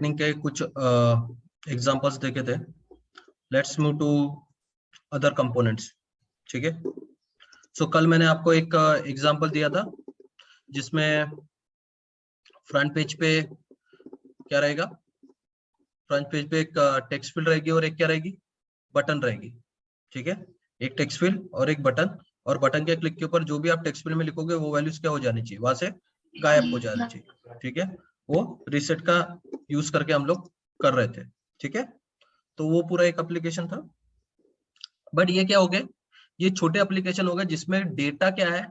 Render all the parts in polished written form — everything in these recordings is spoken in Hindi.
लाइटनिंग के कुछ एग्जांपल्स देखे थे। Let's move to other components. ठीक है, सो कल मैंने आपको एक एग्जांपल दिया था जिसमें फ्रंट पेज पे क्या रहेगा, फ्रंट पेज पे एक टेक्स्ट फील्ड रहेगी और एक क्या रहेगी, बटन रहेगी। ठीक है, एक टेक्स्ट फील्ड और एक बटन, और बटन के क्लिक के ऊपर जो भी आप टेक्स्ट फील्ड में लिखोगे वो वैल्यूज क्या हो जानी चाहिए, वहां से गायब हो जानी चाहिए। ठीक है, वो रीसेट का यूज करके हम लोग कर रहे थे। ठीक है, तो वो पूरा एक एप्लीकेशन था। बट ये क्या हो गया, ये छोटे एप्लीकेशन हो गए जिसमें डेटा क्या है,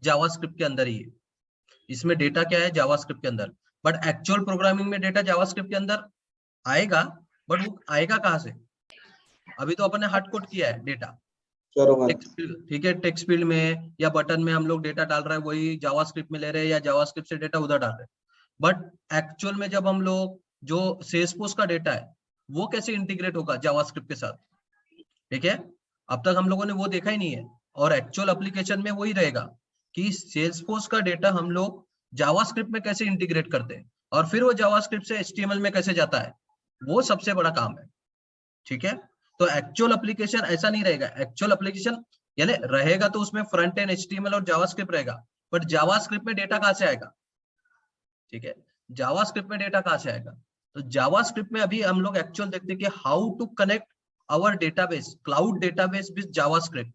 जावास्क्रिप्ट के अंदर ही है। इसमें डेटा क्या है, जावास्क्रिप्ट के अंदर। बट एक्चुअल प्रोग्रामिंग में डेटा जावास्क्रिप्ट के अंदर आएगा, बट वो आएगा कहाँ से? अभी तो अपन ने हार्ड कोड किया है डेटा टेक्स्ट फील्ड। ठीक है, टेक्स्ट फील्ड में या बटन में हम लोग डेटा डाल रहे हैं, वही जावास्क्रिप्ट में ले रहे हैं या जावास्क्रिप्ट से डेटा उधर डाल रहे हैं। बट एक्चुअल में जब हम लोग जो सेल्सफोर्स का डेटा है वो कैसे इंटीग्रेट होगा जावास्क्रिप्ट के साथ? ठीक है, अब तक हम लोगों ने वो देखा ही नहीं है, और एक्चुअल एप्लीकेशन में वही रहेगा कि सेल्सफोर्स का डेटा हम लोग जावास्क्रिप्ट में कैसे इंटीग्रेट करते हैं, और फिर वो जावास्क्रिप्ट से एचटीएमएल में कैसे जाता है, वो सबसे बड़ा काम है। ठीक है, तो एक्चुअल एप्लीकेशन ऐसा नहीं रहेगा। एक्चुअल एप्लीकेशन यानी रहेगा तो उसमें फ्रंट एंड एचटीएमएल और जावास्क्रिप्ट रहेगा, बट जावास्क्रिप्ट में डेटा कहां से आएगा? ठीक है, जावास्क्रिप्ट में डेटा कहां से आएगा? तो जावास्क्रिप्ट में अभी हम लोग एक्चुअल देखते हैं कि how to connect our database, cloud database with JavaScript,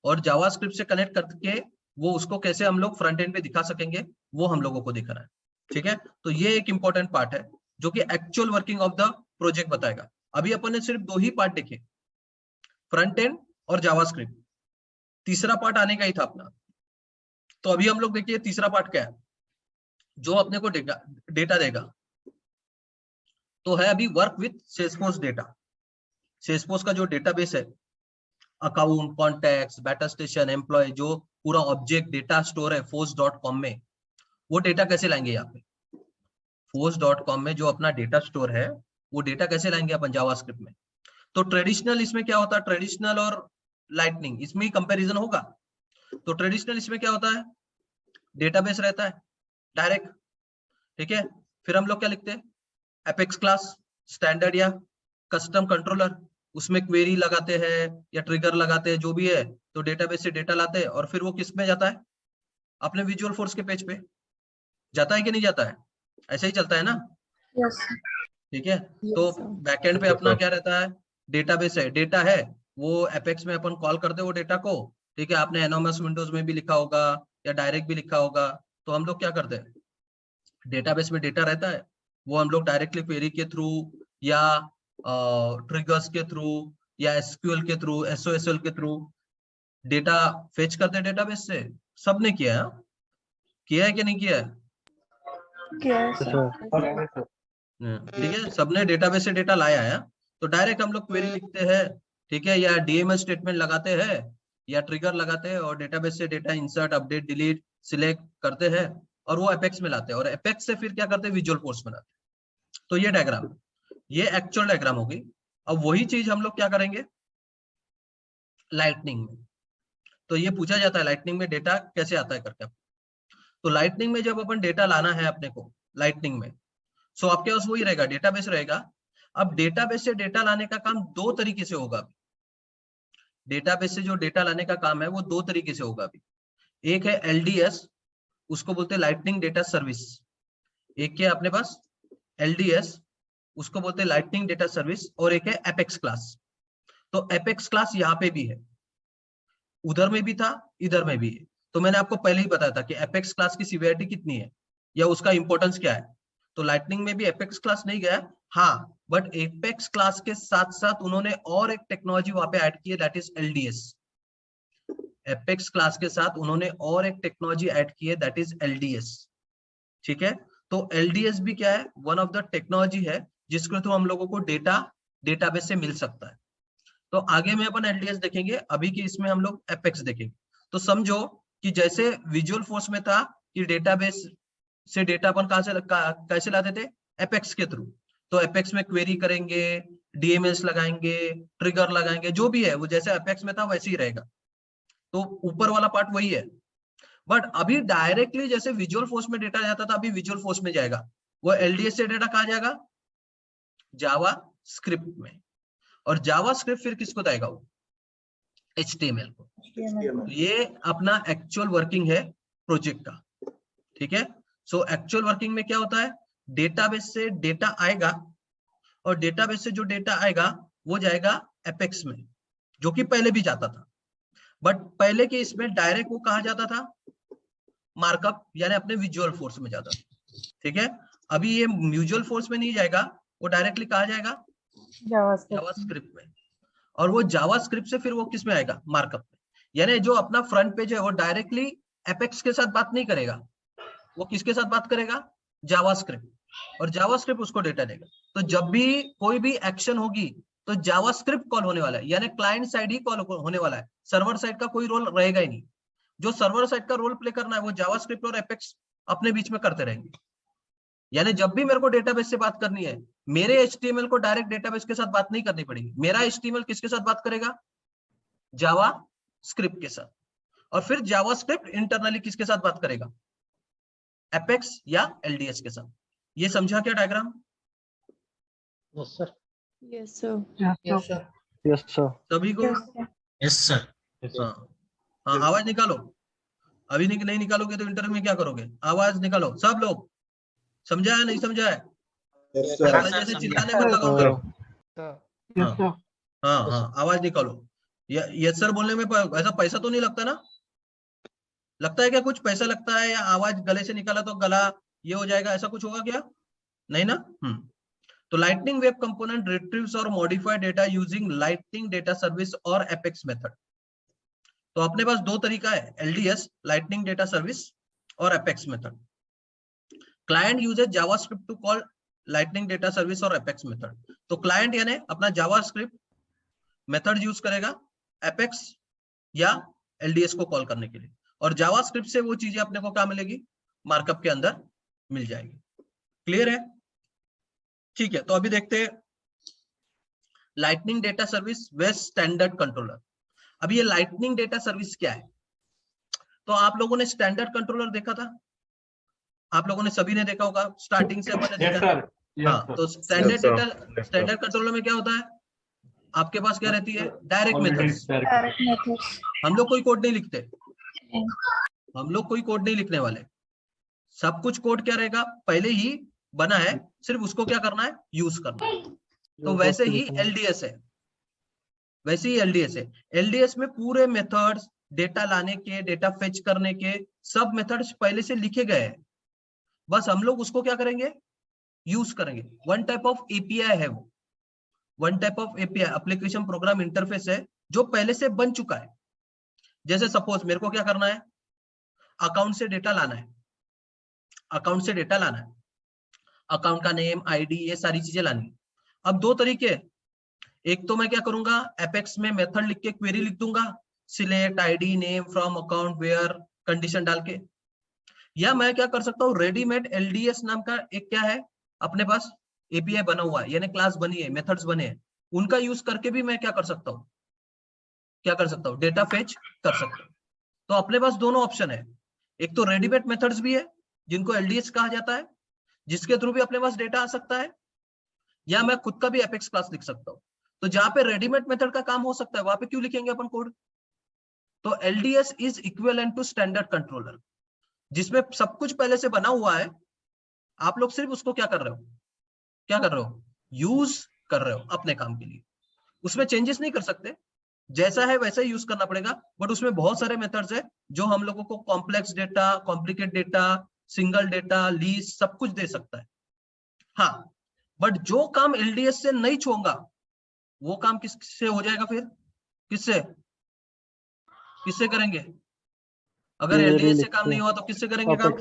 और जावास्क्रिप्ट से कनेक्ट करके वो उसको कैसे हम लोग फ्रंट एंड पे दिखा सकेंगे, वो हम लोगों को दिखाना है। ठीक है, तो ये एक इंपॉर्टेंट पार्ट है जो कि actual working of the project बताएगा। अभी अपन ने सिर्फ दो ही पार्ट देखे, फ्रंट एंड और जावास्क्रिप्ट, तीसरा पार्ट आने का ही था अपना। तो अभी हम लोग देखिए तीसरा पार्ट क्या है, जो अपने को डेटा देगा, तो है अभी work with Salesforce data. Salesforce का जो डेटाबेस है, अकाउंट, कॉन्टैक्ट्स, बेटा स्टेशन, एम्प्लॉय, जो पूरा ऑब्जेक्ट डेटा स्टोर है force.com में, वो डेटा कैसे लाएंगे यहाँ पे force.com में? जो अपना डेटा स्टोर है वो डेटा कैसे लाएंगे अपन जावास्क्रिप्ट में? तो ट्रेडिशनल इसमें क्या होता है, ट्रेडिशनल और लाइटनिंग इसमें ही कंपैरिजन होगा। तो ट्रेडिशनल इसमें क्या होता है, डेटाबेस रहता है डायरेक्ट। ठीक है, फिर हम लोग क्या लिखते हैं, एपेक्स क्लास, स्टैंडर्ड या कस्टम कंट्रोलर, उसमें क्वेरी लगाते हैं या ट्रिगर लगाते हैं, जो भी है, तो डेटाबेस से डेटा लाते हैं, और फिर वो किस में जाता है, अपने विजुअल फोर्स के पेज पे जाता है कि नहीं जाता है? ऐसे ही चलता है ना? यस ठीक है, तो बैकएंड पे अपना क्या रहता है, डेटाबेस है, डेटा है, वो एपेक्स में अपन कॉल करते हैं वो डेटा को। ठीक है, आपने एनोमस विंडोज में भी लिखा होगा या डायरेक्ट भी लिखा होगा। तो हम लोग क्या करते हैं, डेटाबेस में डेटा रहता है, वो हम लोग डायरेक्टली क्वेरी के थ्रू या ट्रिगर्स के थ्रू या एसक्यूएल के थ्रू, एसओएसएल के थ्रू डेटा फेच करते हैं डेटाबेस से। सबने किया है, किया है कि नहीं किया है? ठीक है, सबने डेटाबेस से डेटा लाया है। तो डायरेक्ट हम लोग क्वेरी लिखते हैं, ठीक है, या डीएमएल स्टेटमेंट लगाते हैं या ट्रिगर लगाते हैं, और डेटाबेस से data insert, update, delete, select करते हैं, और वो एपेक्स में लाते हैं, और एपेक्स से फिर क्या करते हैं, विजुअल फोर्स में लाते हैं। तो ये डायग्राम, ये एक्चुअल डायग्राम होगी। अब वही चीज हम लोग क्या करेंगे लाइटनिंग में। तो ये पूछा जाता है लाइटनिंग में डेटा कैसे आता है करके। तो लाइटनिंग में जब अपन डेटा लाना है अपने को लाइटनिंग में, सो आपके पास वही रहेगा, डेटाबेस रहेगा। अब डेटाबेस से डेटा लाने का काम दो तरीके से होगा। डेटाबेस से जो डेटा लाने का काम है वो दो तरीके से होगा अभी। एक है एलडीएस, उसको बोलते हैं लाइटनिंग डेटा सर्विस। एक क्या है अपने पास, एलडीएस, उसको बोलते हैं लाइटनिंग डेटा सर्विस, और एक है एपेक्स क्लास। तो एपेक्स क्लास यहाँ पे भी है, उधर में भी था, इधर में भी है। तो मैंने आपको पहले ही बताया था कि एपेक्स क्लास की सीवियरिटी कितनी है या उसका इंपॉर्टेंस क्या है। तो लाइटनिंग में भी एपेक्स क्लास नहीं गया, हाँ, बट एपेक्स क्लास के साथ साथ उन्होंने और एक टेक्नोलॉजी वहां पे ऐड की है, that is LDS. Apex class के साथ उन्होंने और एक टेक्नोलॉजी ऐड की है, दैट इज एलडीएस। ठीक है, तो एलडीएस भी क्या है, वन ऑफ द टेक्नोलॉजी है जिसके थ्रू हम लोगों को डेटा डेटाबेस से मिल सकता है। तो आगे में अपन एलडीएस देखेंगे, अभी की इसमें हम लोग एपेक्स देखेंगे। तो समझो कि जैसे विजुअल फोर्स में था कि डेटाबेस से डेटा अपन कहां से कैसे लाते थे, एपेक्स के थ्रू। तो एपेक्स में क्वेरी करेंगे, डीएमएस लगाएंगे, ट्रिगर लगाएंगे, जो भी है वो जैसे एपेक्स में था वैसे ही रहेगा। तो ऊपर वाला पार्ट वही है। बट अभी डायरेक्टली जैसे विजुअल फोर्स में डेटा जाता था, अभी विजुअल फोर्स में जाएगा। वो एलडीएस से डेटा कहा जाएगा जावा स्क्रिप्ट में, और जावा स्क्रिप्ट फिर किसको देगा, वो HTML को। तो ये अपना एक्चुअल वर्किंग है प्रोजेक्ट का, ठीक है। सो एक्चुअल वर्किंग में क्या होता है, डेटाबेस से डेटा आएगा, और डेटाबेस से जो डेटा आएगा वो जाएगा एपेक्स में, जो कि पहले भी जाता था, बट पहले के इसमें डायरेक्ट वो कहा जाता था मार्कअप, यानी अपने विजुअल फोर्स में जाता था, ठीक है। अभी ये विजुअल फोर्स में नहीं जाएगा, वो डायरेक्टली कहा जाएगा जावास्क्रिप्ट में, और वो जावास्क्रिप्ट से फिर वो किस में आएगा, मार्कअप में। यानी जो अपना फ्रंट पेज है वो डायरेक्टली एपेक्स के साथ बात नहीं करेगा, वो किसके साथ बात करेगा, जावास्क्रिप्ट, और जावास्क्रिप्ट उसको डेटा देगा। तो जब भी कोई भी एक्शन होगी तो जावास्क्रिप्ट कॉल होने वाला है, यानी क्लाइंट साइड ही कॉल होने वाला है, सर्वर साइड का कोई रोल रहेगा ही नहीं। जो सर्वर साइड का रोल प्ले करना है वो जावास्क्रिप्ट और एपेक्स अपने बीच में करते रहेंगे। यानी जब भी मेरे को डेटाबेस से बात करनी है, मेरे HTML को डायरेक्ट डेटाबेस के साथ बात नहीं करनी पड़ेगी, मेरा HTML किसके साथ बात करेगा, जावा स्क्रिप्ट के साथ, और फिर जावा स्क्रिप्ट इंटरनली किसके साथ बात करेगा, एपेक्स या LDS के साथ। ये समझा क्या diagram? Yes sir. Yes sir. Yes sir. Yes sir. सभी को? Yes sir. हाँ हाँ, आवाज निकालो। अभी नहीं निकालोगे तो इंटरव्यू में क्या करोगे? आवाज निकालो सब लोग। समझा है नहीं समझा है? जैसे चिल्लाने मत लगाओ करो। हाँ हाँ, आवाज निकालो। यस सर बोलने में ऐसा पैसा तो नहीं लगता ना? लगता है क्या कुछ पैसा लगता है, या आवाज गले से निकाला तो गला ये हो जाएगा, ऐसा कुछ होगा क्या? नहीं ना। तो लाइटनिंग वेब कंपोनेंट रिट्रीव्स और modify data using lightning data service और एपेक्स मेथड। तो अपने पास दो तरीका है, LDS लाइटनिंग डेटा सर्विस और Apex method. Client uses JavaScript to call lightning data service और एपेक्स मेथड। तो क्लाइंट यानी अपना जावास्क्रिप्ट मेथड यूज करेगा एपेक्स या LDS को कॉल करने के लिए, और जावास्क्रिप्ट से वो चीजें अपने को क्या मिलेगी, मार्कअप के अंदर मिल जाएगी। क्लियर है? ठीक है, तो अभी देखते हैं lightning data service with standard controller. अब ये लाइटनिंग डेटा सर्विस क्या है? तो आप लोगों ने स्टैंडर्ड कंट्रोलर देखा था, आप लोगों ने सभी ने देखा होगा, स्टार्टिंग से अपन ने देखा। हाँ, तो स्टैंडर्ड कंट्रोलर में क्या होता है, आपके पास क्या रहती है, डायरेक्ट मेथड्स। हम लोग कोई कोड नहीं लिखते, हम लोग कोई कोड नहीं लिखने वाले, सब कुछ कोड क्या रहेगा, पहले ही बना है, सिर्फ उसको क्या करना है, यूज करना है। तो वैसे ही LDS है, वैसे ही LDS है। LDS में पूरे मेथड्स, डेटा लाने के, डेटा फेच करने के सब मेथड्स पहले से लिखे गए हैं, बस हम लोग उसको क्या करेंगे, यूज करेंगे। वन टाइप ऑफ API है वो, one type of API application program interface है, जो पहले से बन चुका है। जैसे सपोज मेरे को क्या करना है, अकाउंट से डेटा लाना है, अकाउंट से डेटा लाना है, अकाउंट का नेम, ID, ये सारी चीजें लानी। अब दो तरीके, एक तो मैं क्या करूंगा, एपेक्स में मेथड लिख के क्वेरी लिख दूंगा, select ID, name, from, account, where, condition डाल के। या मैं क्या कर सकता हूँ, रेडीमेड LDS नाम का एक क्या है अपने पास API बना हुआ है, यानी क्लास बनी है, मेथड्स बने हैं, उनका यूज करके भी मैं क्या कर सकता हूँ, क्या कर सकता हूँ, डेटा फेच कर सकता हूँ। तो अपने पास दोनों ऑप्शन है, एक तो रेडीमेड मेथड्स भी है जिनको LDS कहा जाता है, जिसके थ्रू भी अपने पास डेटा आ सकता है, या मैं खुद का भी एपेक्स क्लास लिख सकता हूँ। तो जहां पे रेडीमेड मेथड का काम हो सकता है वहां पे क्यों लिखेंगे अपन कोड? तो LDS is equivalent to standard controller, जिसमें सब कुछ पहले से बना हुआ है, आप लोग सिर्फ उसको क्या कर रहे हो, क्या कर रहे हो, यूज कर रहे हो अपने काम के लिए। उसमें चेंजेस नहीं कर सकते, जैसा है वैसा ही यूज करना पड़ेगा, बट उसमें बहुत सारे मेथड्स है जो हम लोगों को complex data, complicate data, single data, least सब कुछ दे सकता है। हाँ, बट जो काम LDS से नहीं छूंगा वो काम किससे हो जाएगा फिर, किससे किससे करेंगे? अगर LDS से काम नहीं हुआ तो किससे करेंगे काम?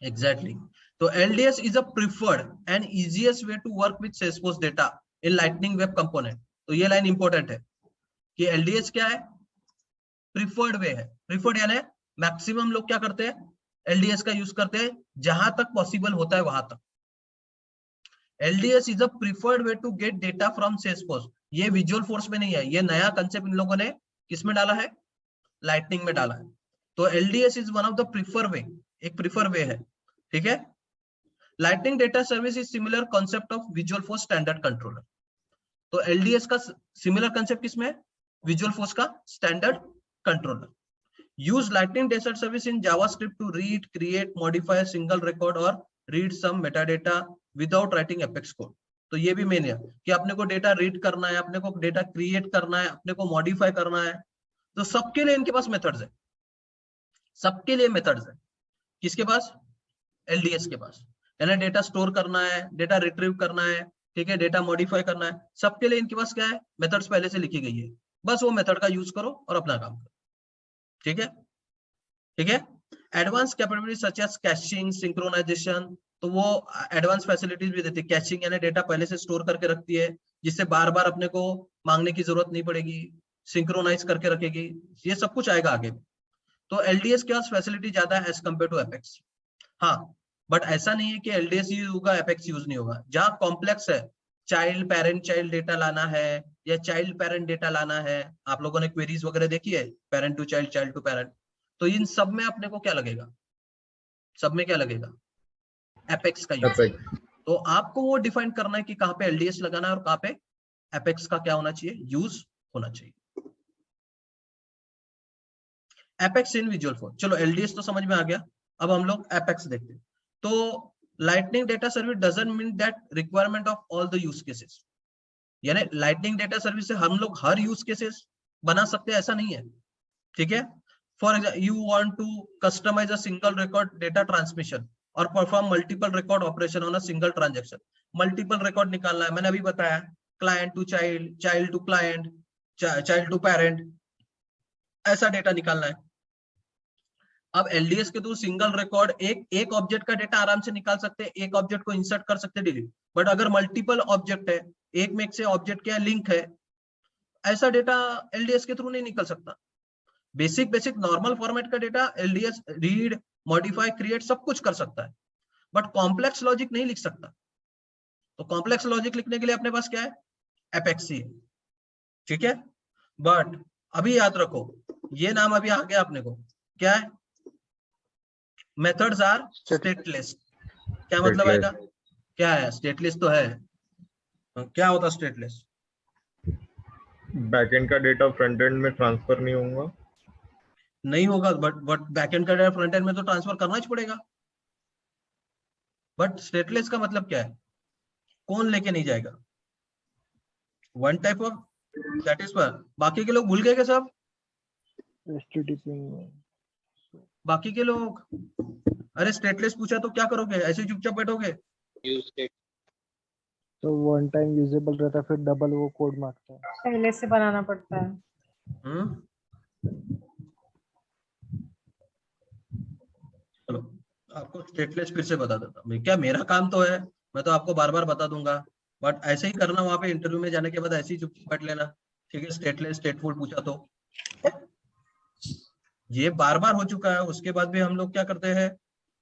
एग्जैक्टली। तो LDS is a preferred and easiest way to work with Salesforce data in Lightning Web Component। तो ये लाइन इंपॉर्टेंट है कि LDS क्या है, प्रिफर्ड वे है। प्रिफर्ड यानी मैक्सिमम लोग क्या करते हैं, LDS का यूज करते हैं जहां तक पॉसिबल होता है वहां तक। LDS is a preferred way to get data from Salesforce। ये विजुअल फोर्स में नहीं है, ये नया कंसेप्ट इन लोगों ने किस में डाला है, लाइटनिंग में डाला है। तो LDS is one of the preferred way एक प्रिफर वे है, ठीक है। Lightning data service is similar concept of visual force standard controller. तो एलडीएस का सिमिलर कंसेप्ट किसमें है? विजुअल फोर्स का standard controller. Use lightning data service in JavaScript to read, create, modify single record और read some metadata without writing apex code. तो ये भी मेन है कि अपने को डेटा रीड करना है, अपने को डेटा क्रिएट करना है, अपने को मॉडिफाई करना है, तो सबके लिए इनके पास मेथड्स है, सबके लिए मेथड्स है। किसके पास? एलडीएस के पास। यानी डेटा स्टोर करना है, डेटा रिट्रीव करना है, ठीक है, डेटा मॉडिफाई करना है, सबके लिए इनके पास क्या है? मेथड्स पहले से लिखी गई है, बस वो मेथड का यूज करो और अपना काम करो, ठीक है, ठीक है। Advance capability such as caching, synchronization, तो वो एडवांस फैसिलिटीज भी देती है। कैशिंग यानी डेटा पहले से स्टोर करके रखती है, जिससे बार बार अपने को मांगने की जरूरत नहीं पड़ेगी, सिंक्रोनाइज करके रखेगी, ये सब कुछ आएगा आगे। तो एलडीएस के पास फैसिलिटी ज्यादा है एज कम्पेयर टू एपेक्स। हाँ, बट ऐसा नहीं है कि एलडीएस यूज होगा एपेक्स यूज नहीं होगा। जहां कॉम्प्लेक्स है, चाइल्ड पेरेंट चाइल्ड डेटा लाना है या चाइल्ड पेरेंट डेटा लाना है, आप लोगों ने क्वेरीज वगैरह देखी है, parent to child, child to parent, तो इन सब में अपने को क्या लगेगा? सब में क्या लगेगा? एपेक्स का यूज। तो आपको वो डिफाइन करना है कि कहां पे एलडीएस लगाना है और कहां पे एपेक्स का क्या होना चाहिए? यूज होना चाहिए। एपेक्स इन विजुअल फोर्स, चलो एलडीएस तो समझ में आ गया, अब हम लोग एपेक्स देखते हैं। तो lightning data service doesn't mean that requirement of all the use cases, यानी लाइटनिंग डेटा सर्विस से हम लोग हर यूज केसेस बना सकते हैं ऐसा नहीं है, ठीक है। For example, you want to customise a single record data transmission और perform multiple record operation on a single transaction. Multiple record निकालना है, मैंने अभी बताया, client to child, child to client, child to parent, ऐसा डेटा निकालना है। अब एलडीएस के थ्रू सिंगल रिकॉर्ड एक ऑब्जेक्ट का डेटा आराम से निकाल सकते हैं, एक ऑब्जेक्ट को इंसर्ट कर सकते हैं, डिलीट। बट अगर मल्टीपल ऑब्जेक्ट है, एक में से ऑब्जेक्ट क्या लिंक है, ऐसा डेटा एलडीएस के थ्रू नहीं निकल सकता। बेसिक नॉर्मल फॉर्मेट का data LDS read, modify, create सब कुछ कर सकता है, बट कॉम्प्लेक्स लॉजिक नहीं लिख सकता। तो कॉम्प्लेक्स लॉजिक लिखने के लिए अपने पास क्या है? एपेक्स ही है, ठीक है। बट अभी याद रखो, ये नाम अभी आ गया अपने को, क्या है? Methods are stateless. क्या मतलब आएगा? क्या है? स्टेटलेस तो है, क्या होता स्टेटलेस? बैकएंड का डेटा फ्रंट एंड में ट्रांसफर नहीं होगा, नहीं होगा, बट बैकएंड का डेटा फ्रंट एंड में तो ट्रांसफर करना ही पड़ेगा। बट स्टेटलेस का मतलब क्या है? कौन लेके नहीं जाएगा? One type of that is पर। बाकी के लोग भूल गए क्या सब? बाकी के लोग, अरे स्टेटलेस पूछा तो क्या करोगे? ऐसे चुपचाप बैठोगे? तो वन टाइम यूजेबल रहता है, फिर डबल वो कोड मांगता है, पहले से बनाना पड़ता है। चलो आपको स्टेटलेस फिर से बता देता हूँ। क्या मेरा काम तो है, मैं तो आपको बार बार बता दूंगा, बट ऐसे ही करना, वहां पे इंटरव्यू में जाने के बाद ऐसे ही चुपचाप बैठ लेना, ठीक है। स्टेटलेस स्टेटफुल पूछा तो ये बार बार हो चुका है, उसके बाद भी हम लोग क्या करते हैं?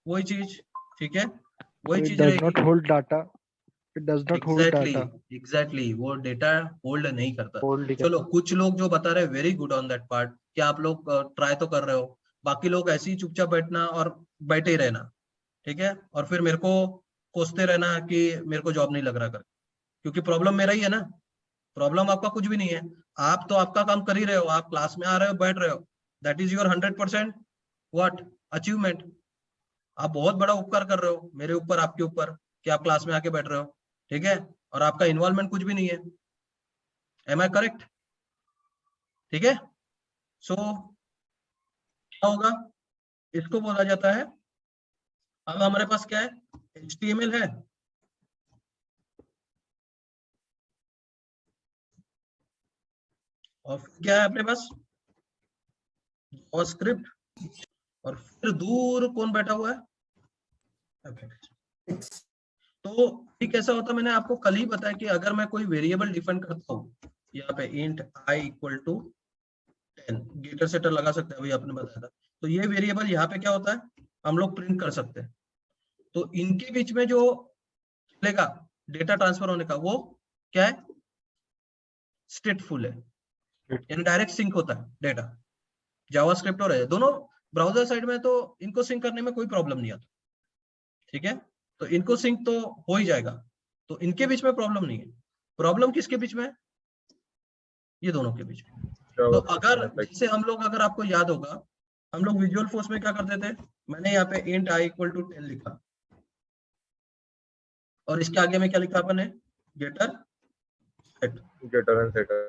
वही चीज, ठीक है, वही चीज रहेगी। Hold data, it does not hold data, exactly वो डेटा होल्ड नहीं करता। होल्ड चलो कुछ लोग जो बता रहे हैं, very good on that part, कि आप लोग ट्राई तो कर रहे हो। बाकी लोग ऐसे ही चुपचाप बैठना और बैठे ही रहना, ठीक है, और फिर मेरे को कोसते रहना कि मेरे को जॉब नहीं लग रहा कर, क्योंकि प्रॉब्लम मेरा ही है ना, प्रॉब्लम आपका कुछ भी नहीं है। आप तो आपका काम कर ही रहे हो, आप क्लास में आ रहे हो, बैठ रहे हो, that is your 100% what achievement. आप बहुत बड़ा उपकार कर रहे हो मेरे ऊपर, आपके ऊपर, कि आप क्लास में आके बैठ रहे हो, ठीक है, और आपका इन्वॉल्वमेंट कुछ भी नहीं है। Am I correct? ठीक है। सो क्या होगा? इसको बोला जाता है, अब हमारे पास क्या है? HTML है, और क्या है अपने पास? जावास्क्रिप्ट, और फिर दूर कौन बैठा हुआ है? तो ठीक ऐसा होता, मैंने आपको कल ही बताया कि अगर मैं कोई वेरिएबल डिफाइन करता हूँ, यहाँ पे int i equal to 10, getter setter लगा सकते हैं, अभी आपने बताया था। तो ये वेरिएबल यहाँ पे क्या होता है? हम लोग प्रिंट कर सकते हैं। तो इनके बीच में जो चलेगा डेटा ट्रांसफर होने का, वो क्या है? स्टेटफुल है, यानी डायरेक्ट सिंक होता है डेटा। जावास्क्रिप्ट और है दोनों ब्राउजर साइड में तो इनको सिंक करने में कोई प्रॉब्लम नहीं आता, ठीक है, तो इनको सिंक तो हो ही जाएगा, तो इनके बीच में प्रॉब्लम नहीं है। प्रॉब्लम किसके बीच में? ये दोनों के बीच में। तो अगर जैसे हम लोग, अगर आपको याद होगा, हम लोग विजुअल फोर्स में क्या करते थे, मैंने यहाँ पे int i = 10 लिखा और इसके आगे में क्या लिखा अपन ने, getter set, getter and setter.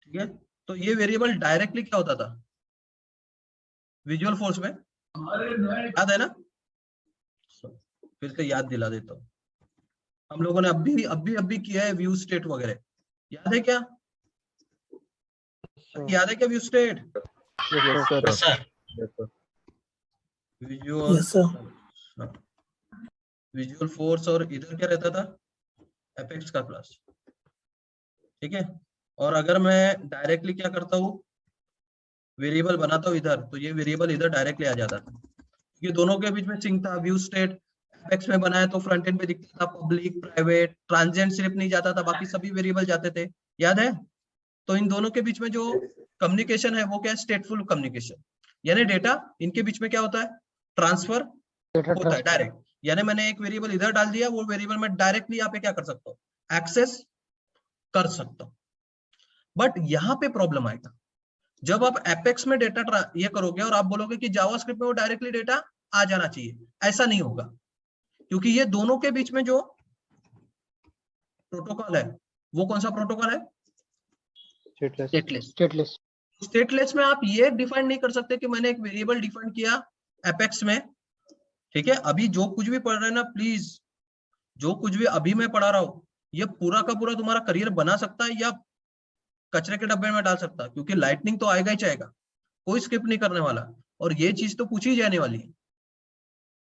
ठीक है, तो ये वेरिएबल डायरेक्टली क्या होता था विजुअल फोर्स में, याद है ना? फिर से याद दिला देता हूँ, हम लोगों ने अभी किया है व्यू स्टेट वगैरह, याद है क्या? याद है क्या view state? Yes, sir. Visual visual force और इधर क्या रहता था, एपेक्स का क्लास, ठीक है। और अगर मैं डायरेक्टली क्या करता हूँ, वेरिएबल बनाता हूँ इधर, तो ये वेरिएबल इधर डायरेक्टली आ जाता था, ये दोनों के बीच में सिंक था। व्यू स्टेट एपेक्स में बनाया तो फ्रंट एंड पे दिखता था पब्लिक, प्राइवेट, ट्रांजिएंट सिर्फ नहीं जाता था, बाकी सभी वेरिएबल जाते थे, याद है? तो इन दोनों के बीच में जो कम्युनिकेशन है वो क्या है, स्टेटफुल कम्युनिकेशन, यानी डेटा इनके बीच में क्या होता है, ट्रांसफर होता है डायरेक्ट, यानी मैंने एक वेरिएबल इधर डाल दिया, वो वेरिएबल मैं डायरेक्टली यहाँ पे क्या कर सकता हूँ, एक्सेस कर सकता हूँ। बट यहाँ पे प्रॉब्लम आएगा जब आप एपेक्स में डेटा ये करोगे और आप बोलोगे कि जावास्क्रिप्ट में वो डायरेक्टली डेटा आ जाना चाहिए, ऐसा नहीं होगा, क्योंकि ये दोनों के बीच में जो प्रोटोकॉल है वो कौन सा प्रोटोकॉल है, स्टेटलेस में आप ये डिफाइन नहीं कर सकते कि मैंने एक वेरिएबल डिफाइन किया एपेक्स में, ठीक है। अभी जो कुछ भी पढ़ रहे हैं ना, प्लीज जो कुछ भी अभी मैं पढ़ा रहा हूँ, ये पूरा का पूरा तुम्हारा करियर बना सकता है या कचरे के डब्बे में डाल सकता है, क्योंकि लाइटनिंग तो आएगा ही जाएगा, कोई स्किप नहीं करने वाला, और ये चीज तो पूछी जाने वाली है।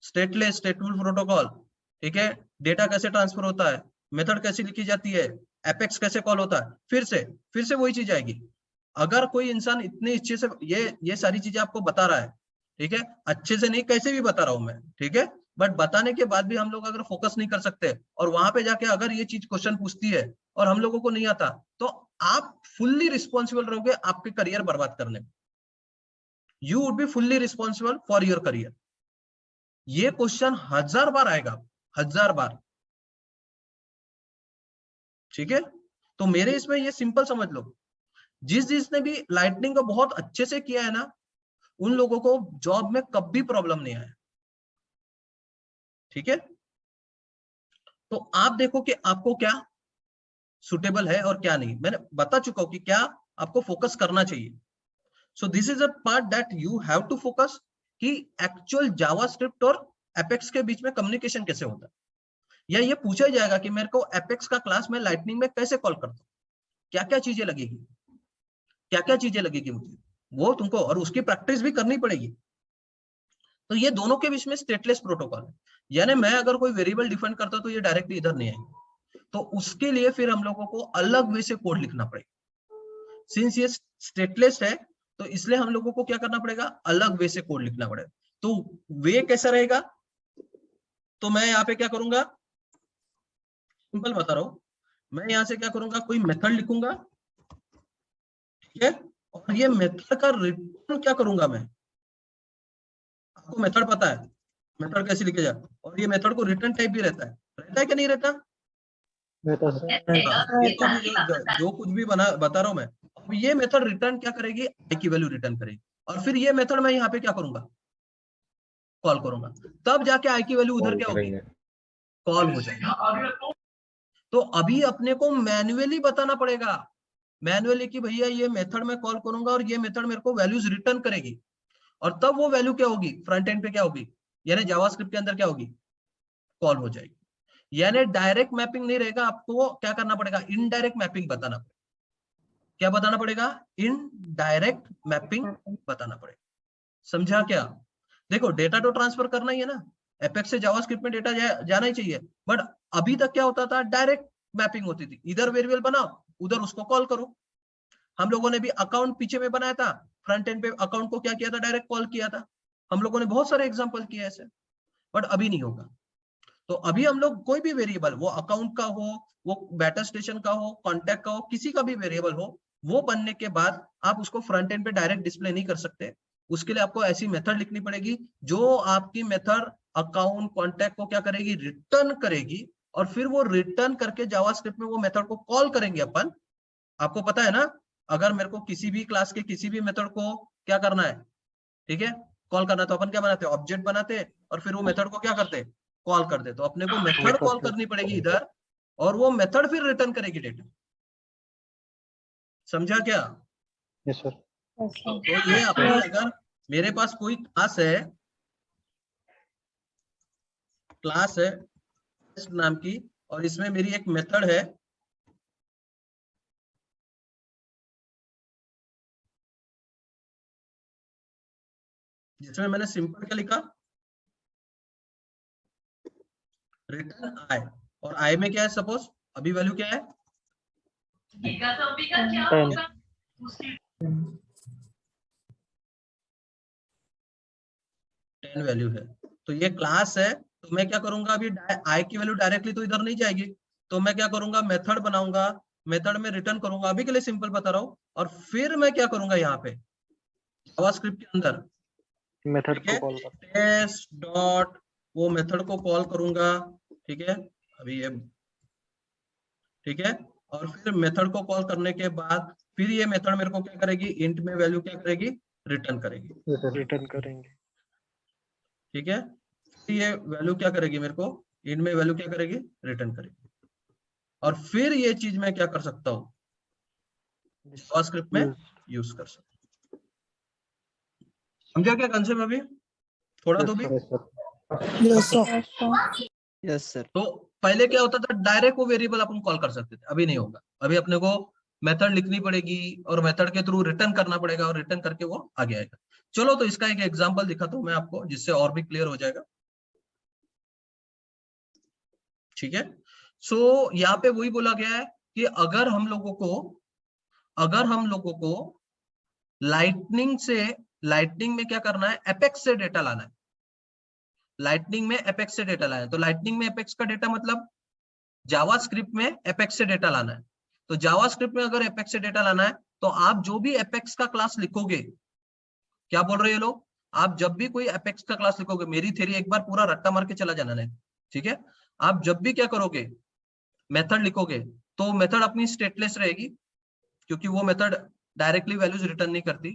स्टेटलेस, स्टेटफुल प्रोटोकॉल, ठीक है, डेटा कैसे ट्रांसफर होता है, मेथड कैसे लिखी जाती है, एपेक्स कैसे कॉल होता है, फिर से वही चीज आएगी। अगर कोई इंसान इतनी अच्छे से ये सारी चीजें आपको बता रहा है, ठीक है, अच्छे से नहीं कैसे भी बता रहा हूं मैं, ठीक है, बट बताने के बाद भी हम लोग अगर फोकस नहीं कर सकते और वहां पे जाके अगर ये चीज क्वेश्चन पूछती है और हम लोगों को नहीं आता, तो आप फुल्ली रिस्पॉन्सिबल रहोगे आपके करियर बर्बाद करने में। You would be fully responsible for your career. ये क्वेश्चन 1000 बार आएगा, 1000 बार, ठीक है। तो मेरे इसमें ये सिंपल समझ लो, जिसने भी लाइटनिंग को बहुत अच्छे से किया है ना, उन लोगों को जॉब में कभी प्रॉब्लम नहीं आया, ठीक है। तो आप देखो कि आपको क्या सुटेबल है और क्या नहीं, मैंने बता चुका हूं कि क्या आपको फोकस करना चाहिए। So this is a part that you have to focus, कि एक्चुअल जावास्क्रिप्ट और एपेक्स के बीच में कम्युनिकेशन कैसे होता है, या ये पूछा जाएगा कि मेरे को एपेक्स का क्लास में लाइटनिंग में कैसे कॉल करता हूं, क्या क्या चीजें लगेगी मुझे, वो तुमको और उसकी प्रैक्टिस भी करनी पड़ेगी। तो ये दोनों के बीच में स्टेटलेस प्रोटोकॉल है, यानी मैं अगर कोई वेरिएबल डिफाइन करता तो ये डायरेक्टली इधर नहीं आएगा, तो उसके लिए फिर हम लोगों को अलग वे से कोड लिखना पड़ेगा। सिंस ये स्टेटलेस है तो इसलिए हम लोगों को क्या करना पड़ेगा, अलग वे से कोड लिखना पड़ेगा। तो वे कैसा रहेगा, तो मैं यहाँ पे क्या करूंगा, सिंपल बता रहा हूं, मैं यहाँ से क्या करूंगा, कोई मेथड लिखूंगा, ठीक है, और ये मेथड का रिटर्न क्या करूंगा मैं, आपको मेथड पता है मेथड कैसे लिखे जाए, और ये मेथड को रिटर्न टाइप भी रहता है कि नहीं रहता? ये तो जो कुछ भी बता रहा हूं मैं, अब ये मेथड रिटर्न क्या करेगी, आई की वैल्यू रिटर्न करेगी, और फिर ये मेथड मैं यहाँ पे क्या करूंगा, कॉल करूंगा, तब जाके आई की वैल्यू उधर क्या होगी, कॉल हो जाएगी। तो अभी अपने को मैन्युअली बताना पड़ेगा, मैन्युअली कि भैया ये मेथड में कॉल करूंगा और ये मेथड मेरे को वैल्यूज रिटर्न करेगी, और तब वो वैल्यू क्या होगी, फ्रंट एंड पे क्या होगी, यानी जावास्क्रिप्ट के अंदर क्या होगी, कॉल हो जाएगी। यानी डायरेक्ट मैपिंग नहीं रहेगा, आपको क्या करना पड़ेगा, इनडायरेक्ट मैपिंग बताना पड़ेगा। क्या बताना पड़ेगा, इनडायरेक्ट मैपिंग बताना पड़ेगा। समझा क्या? देखो डेटा तो ट्रांसफर करना ही है ना, एपेक्स से जावास्क्रिप्ट में डेटा जाना ही चाहिए, बट अभी तक क्या होता था, डायरेक्ट मैपिंग होती थी, इधर वेरिएबल बनाओ उधर उसको कॉल करो। हम लोगों ने भी अकाउंट पीछे में बनाया था, फ्रंट एंड पे अकाउंट को क्या किया था, डायरेक्ट कॉल किया था, हम लोगों ने बहुत सारे एग्जांपल किए ऐसे, बट अभी नहीं होगा। तो अभी हम लोग कोई भी वेरिएबल, वो अकाउंट का हो, वो बेटा स्टेशन का हो, कॉन्टैक्ट का हो, किसी का भी वेरिएबल हो, वो बनने के बाद आप उसको फ्रंट एंड पे डायरेक्ट डिस्प्ले नहीं कर सकते, उसके लिए आपको ऐसी मेथड लिखनी पड़ेगी जो आपकी मेथड अकाउंट कॉन्टैक्ट को क्या करेगी, रिटर्न करेगी, और फिर वो रिटर्न करके जावास्क्रिप्ट में वो मेथड को कॉल करेंगे अपन। आपको पता है ना, अगर मेरे को किसी भी क्लास के किसी भी मेथड को क्या करना है, ठीक है, कॉल करना, तो अपन क्या बनाते हैं, ऑब्जेक्ट बनाते हैं, और फिर वो मेथड को क्या करते हैं, कॉल करते। तो अपने को मेथड कॉल करनी पड़ेगी इधर, और वो मेथड फिर रिटर्न करेगी डेटा। समझा क्या? Yes sir. तो ये अपनी, अगर मेरे पास कोई क्लास है नाम की, और इसमें मेरी एक मेथड है जिसमें मैंने सिंपल क्या लिखा, रिटर्न आई, और आई में क्या है, सपोज अभी वैल्यू क्या है, 10 वैल्यू है। तो ये क्लास है, तो मैं क्या करूंगा, अभी आई की वैल्यू डायरेक्टली तो इधर नहीं जाएगी, तो मैं क्या करूंगा, मेथड बनाऊंगा, मेथड में रिटर्न करूंगा, अभी के लिए सिंपल बता रहा हूँ, और फिर मैं क्या करूंगा, यहाँ पे जावास्क्रिप्ट के अंदर मेथड को कॉल कर, टेस्ट डॉट वो मेथड को कॉल करूंगा, ठीक है, अभी ये ठीक है, और फिर मेथड को कॉल करने के बाद फिर ये मेथड मेरे को क्या करेगी, इंट में वैल्यू क्या करेगी, रिटर्न करेगी, रिटर्न करेंगे। ठीक है, फिर ये वैल्यू क्या करेगी, मेरे को इंट में वैल्यू क्या करेगी, रिटर्न करेगी, और फिर ये चीज मैं क्या कर सकता हूँ, जावास्क्रिप्ट में यूज कर सकता हूँ। समझा क्या कंसेप्ट अभी थोड़ा तो भी? Yes sir. तो पहले क्या होता था, डायरेक्ट वो वेरिएबल अपन कॉल कर सकते थे, अभी नहीं होगा, अभी अपने को मेथड लिखनी पड़ेगी और मेथड के थ्रू रिटर्न करना पड़ेगा, और रिटर्न करके वो आगे आएगा। चलो तो इसका एक एग्जांपल दिखाता हूं मैं आपको, जिससे और भी क्लियर हो जाएगा, ठीक है। सो यहाँ पे वही बोला गया है कि अगर हम लोगों को लाइटनिंग में क्या करना है, एपेक्स से डेटा लाना है, लाइटनिंग में एपेक्स से डेटा लाना है। तो लाइटनिंग में एपेक्स का डेटा मतलब जावास्क्रिप्ट में एपेक्स से डेटा लाना है। तो जावास्क्रिप्ट में अगर एपेक्स से डेटा लाना है, तो आप जो भी एपेक्स का क्लास लिखोगे, क्या बोल रहे हैं लोग, आप जब भी कोई एपेक्स का क्लास लिखोगे, मेरी थ्योरी एक बार पूरा रट्टा मार के चला जाना है, ठीक है। आप जब भी क्या करोगे, मेथड लिखोगे, तो मेथड अपनी स्टेटलेस रहेगी, क्योंकि वो मेथड डायरेक्टली वैल्यूज रिटर्न नहीं करती।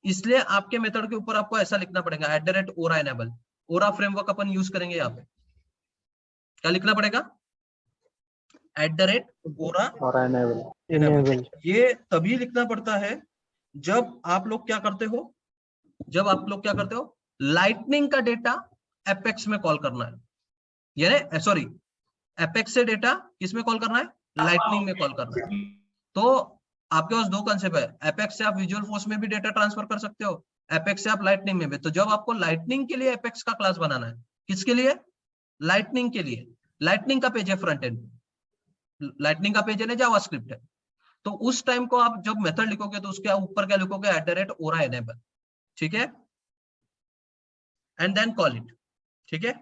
इसलिए आपके मेथड के ऊपर आपको ऐसा लिखना पड़ेगा, @ORA enable, ओरा फ्रेमवर्क अपन यूज करेंगे। यहाँ पे क्या लिखना पड़ेगा, @ORA enable। ये तभी लिखना पड़ता है जब आप लोग क्या करते हो, लाइटनिंग का डेटा एपेक्स में कॉल करना है, यानी सॉरी, एपेक्स से डेटा किसमें कॉल करना है, लाइटनिंग में कॉल करना है। तो आपके पास दो कंसेप्ट है, एपेक्स से आप विजुअल फोर्स में भी डेटा ट्रांसफर कर सकते हो, एपेक्स से आप लाइटनिंग में भी। तो जब आपको लाइटनिंग के लिए एपेक्स का क्लास बनाना है, किसके लिए, लाइटनिंग के लिए, लाइटनिंग का पेज है फ्रंट एंड, लाइटनिंग का पेज है ना जावास्क्रिप्ट है, तो उस टाइम को आप जब मेथड लिखोगे तो उसके ऊपर क्या लिखोगे, @ORA enable, ठीक है, एंड देन कॉल इट, ठीक है।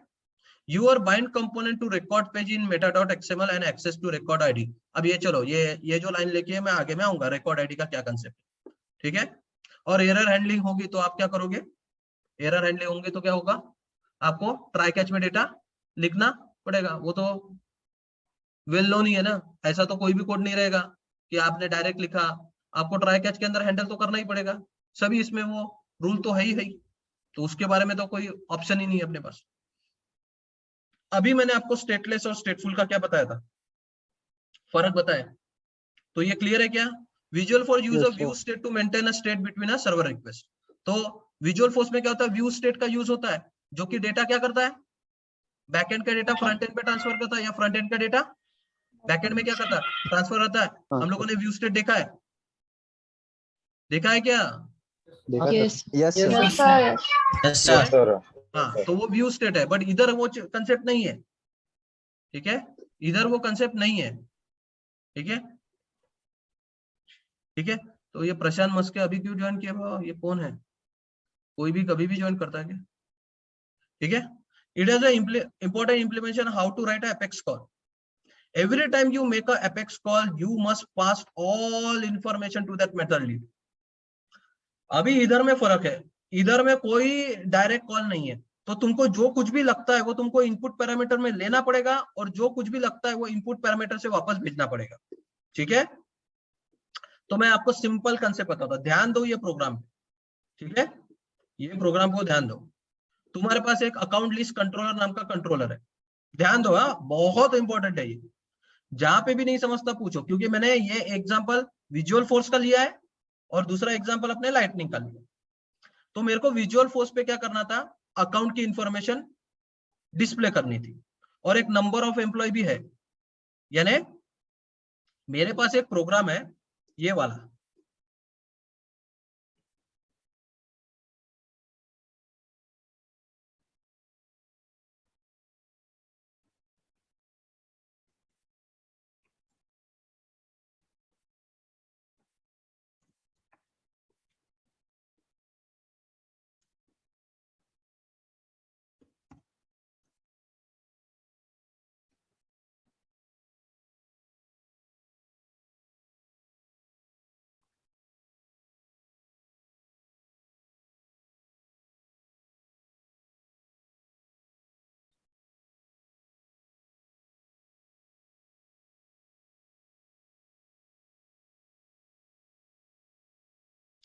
Your bind component to record page in meta.xml and access to record ID। अब ये चलो, ये जो लाइन लेके मैं आगे में आऊंगा, record ID का क्या कंसेप्ट है, ठीक है। और एरर हैंडलिंग होगी तो आप क्या करोगे, एरर हैंडलिंग होंगे तो क्या होगा, आपको ट्राई कैच में डेटा लिखना पड़ेगा। वो तो वेल नोन ही है ना, ऐसा तो कोई भी कोड नहीं रहेगा कि आपने डायरेक्ट लिखा, आपको ट्राई कैच के अंदर हैंडल तो करना ही पड़ेगा, सभी इसमें वो रूल तो है ही, तो उसके बारे में तो कोई ऑप्शन ही नहीं है अपने पास। अभी मैंने आपको स्टेटलेस और स्टेटफुल का क्या बताया था, फर्क बताया, तो ये क्लियर है क्या। Visualforce use of view state to maintain a state between a server request. तो विजुअल फोर्स में क्या होता है, व्यू स्टेट का यूज होता है, जो कि डेटा क्या करता है, बैकएंड का डेटा फ्रंट एंड पे ट्रांसफर करता है, या फ्रंट एंड का डेटा बैकएंड में क्या करता है, ट्रांसफर करता है। हम लोगों ने व्यू स्टेट देखा है क्या, यस सर। हाँ, तो वो व्यू स्टेट है, बट इधर वो कंसेप्ट नहीं है, ठीक है, इधर वो कंसेप्ट नहीं है, ठीक है, ठीक है। तो ये प्रशांत मस्के अभी क्यों ज्वाइन किया बाबा, ये कौन है, कोई भी कभी भी ज्वाइन करता है क्या, ठीक है। It is important implementation how to write a apex call. Every time you make a apex call, you must pass all information to that method lead. अभी इधर में फर्क है, इधर में कोई डायरेक्ट कॉल नहीं है, तो तुमको जो कुछ भी लगता है वो तुमको इनपुट पैरामीटर में लेना पड़ेगा, और जो कुछ भी लगता है वो इनपुट पैरामीटर से वापस भेजना पड़ेगा। ठीक है, तो मैं आपको सिंपल कंसेप्ट बताता हूं, ध्यान दो ये प्रोग्राम, ठीक है, ये प्रोग्राम को ध्यान दो। तुम्हारे पास एक अकाउंट लिस्ट कंट्रोलर नाम का कंट्रोलर है, ध्यान दो, हाँ बहुत इंपॉर्टेंट है ये, जहां पे भी नहीं समझता पूछो, क्योंकि मैंने ये एग्जांपल विजुअल फोर्स का लिया है और दूसरा एग्जांपल अपने लाइटनिंग का लिया। तो मेरे को विजुअल फोर्स पे क्या करना था, अकाउंट की इंफॉर्मेशन डिस्प्ले करनी थी, और एक नंबर ऑफ एम्प्लॉय भी है, यानी मेरे पास एक प्रोग्राम है ये वाला,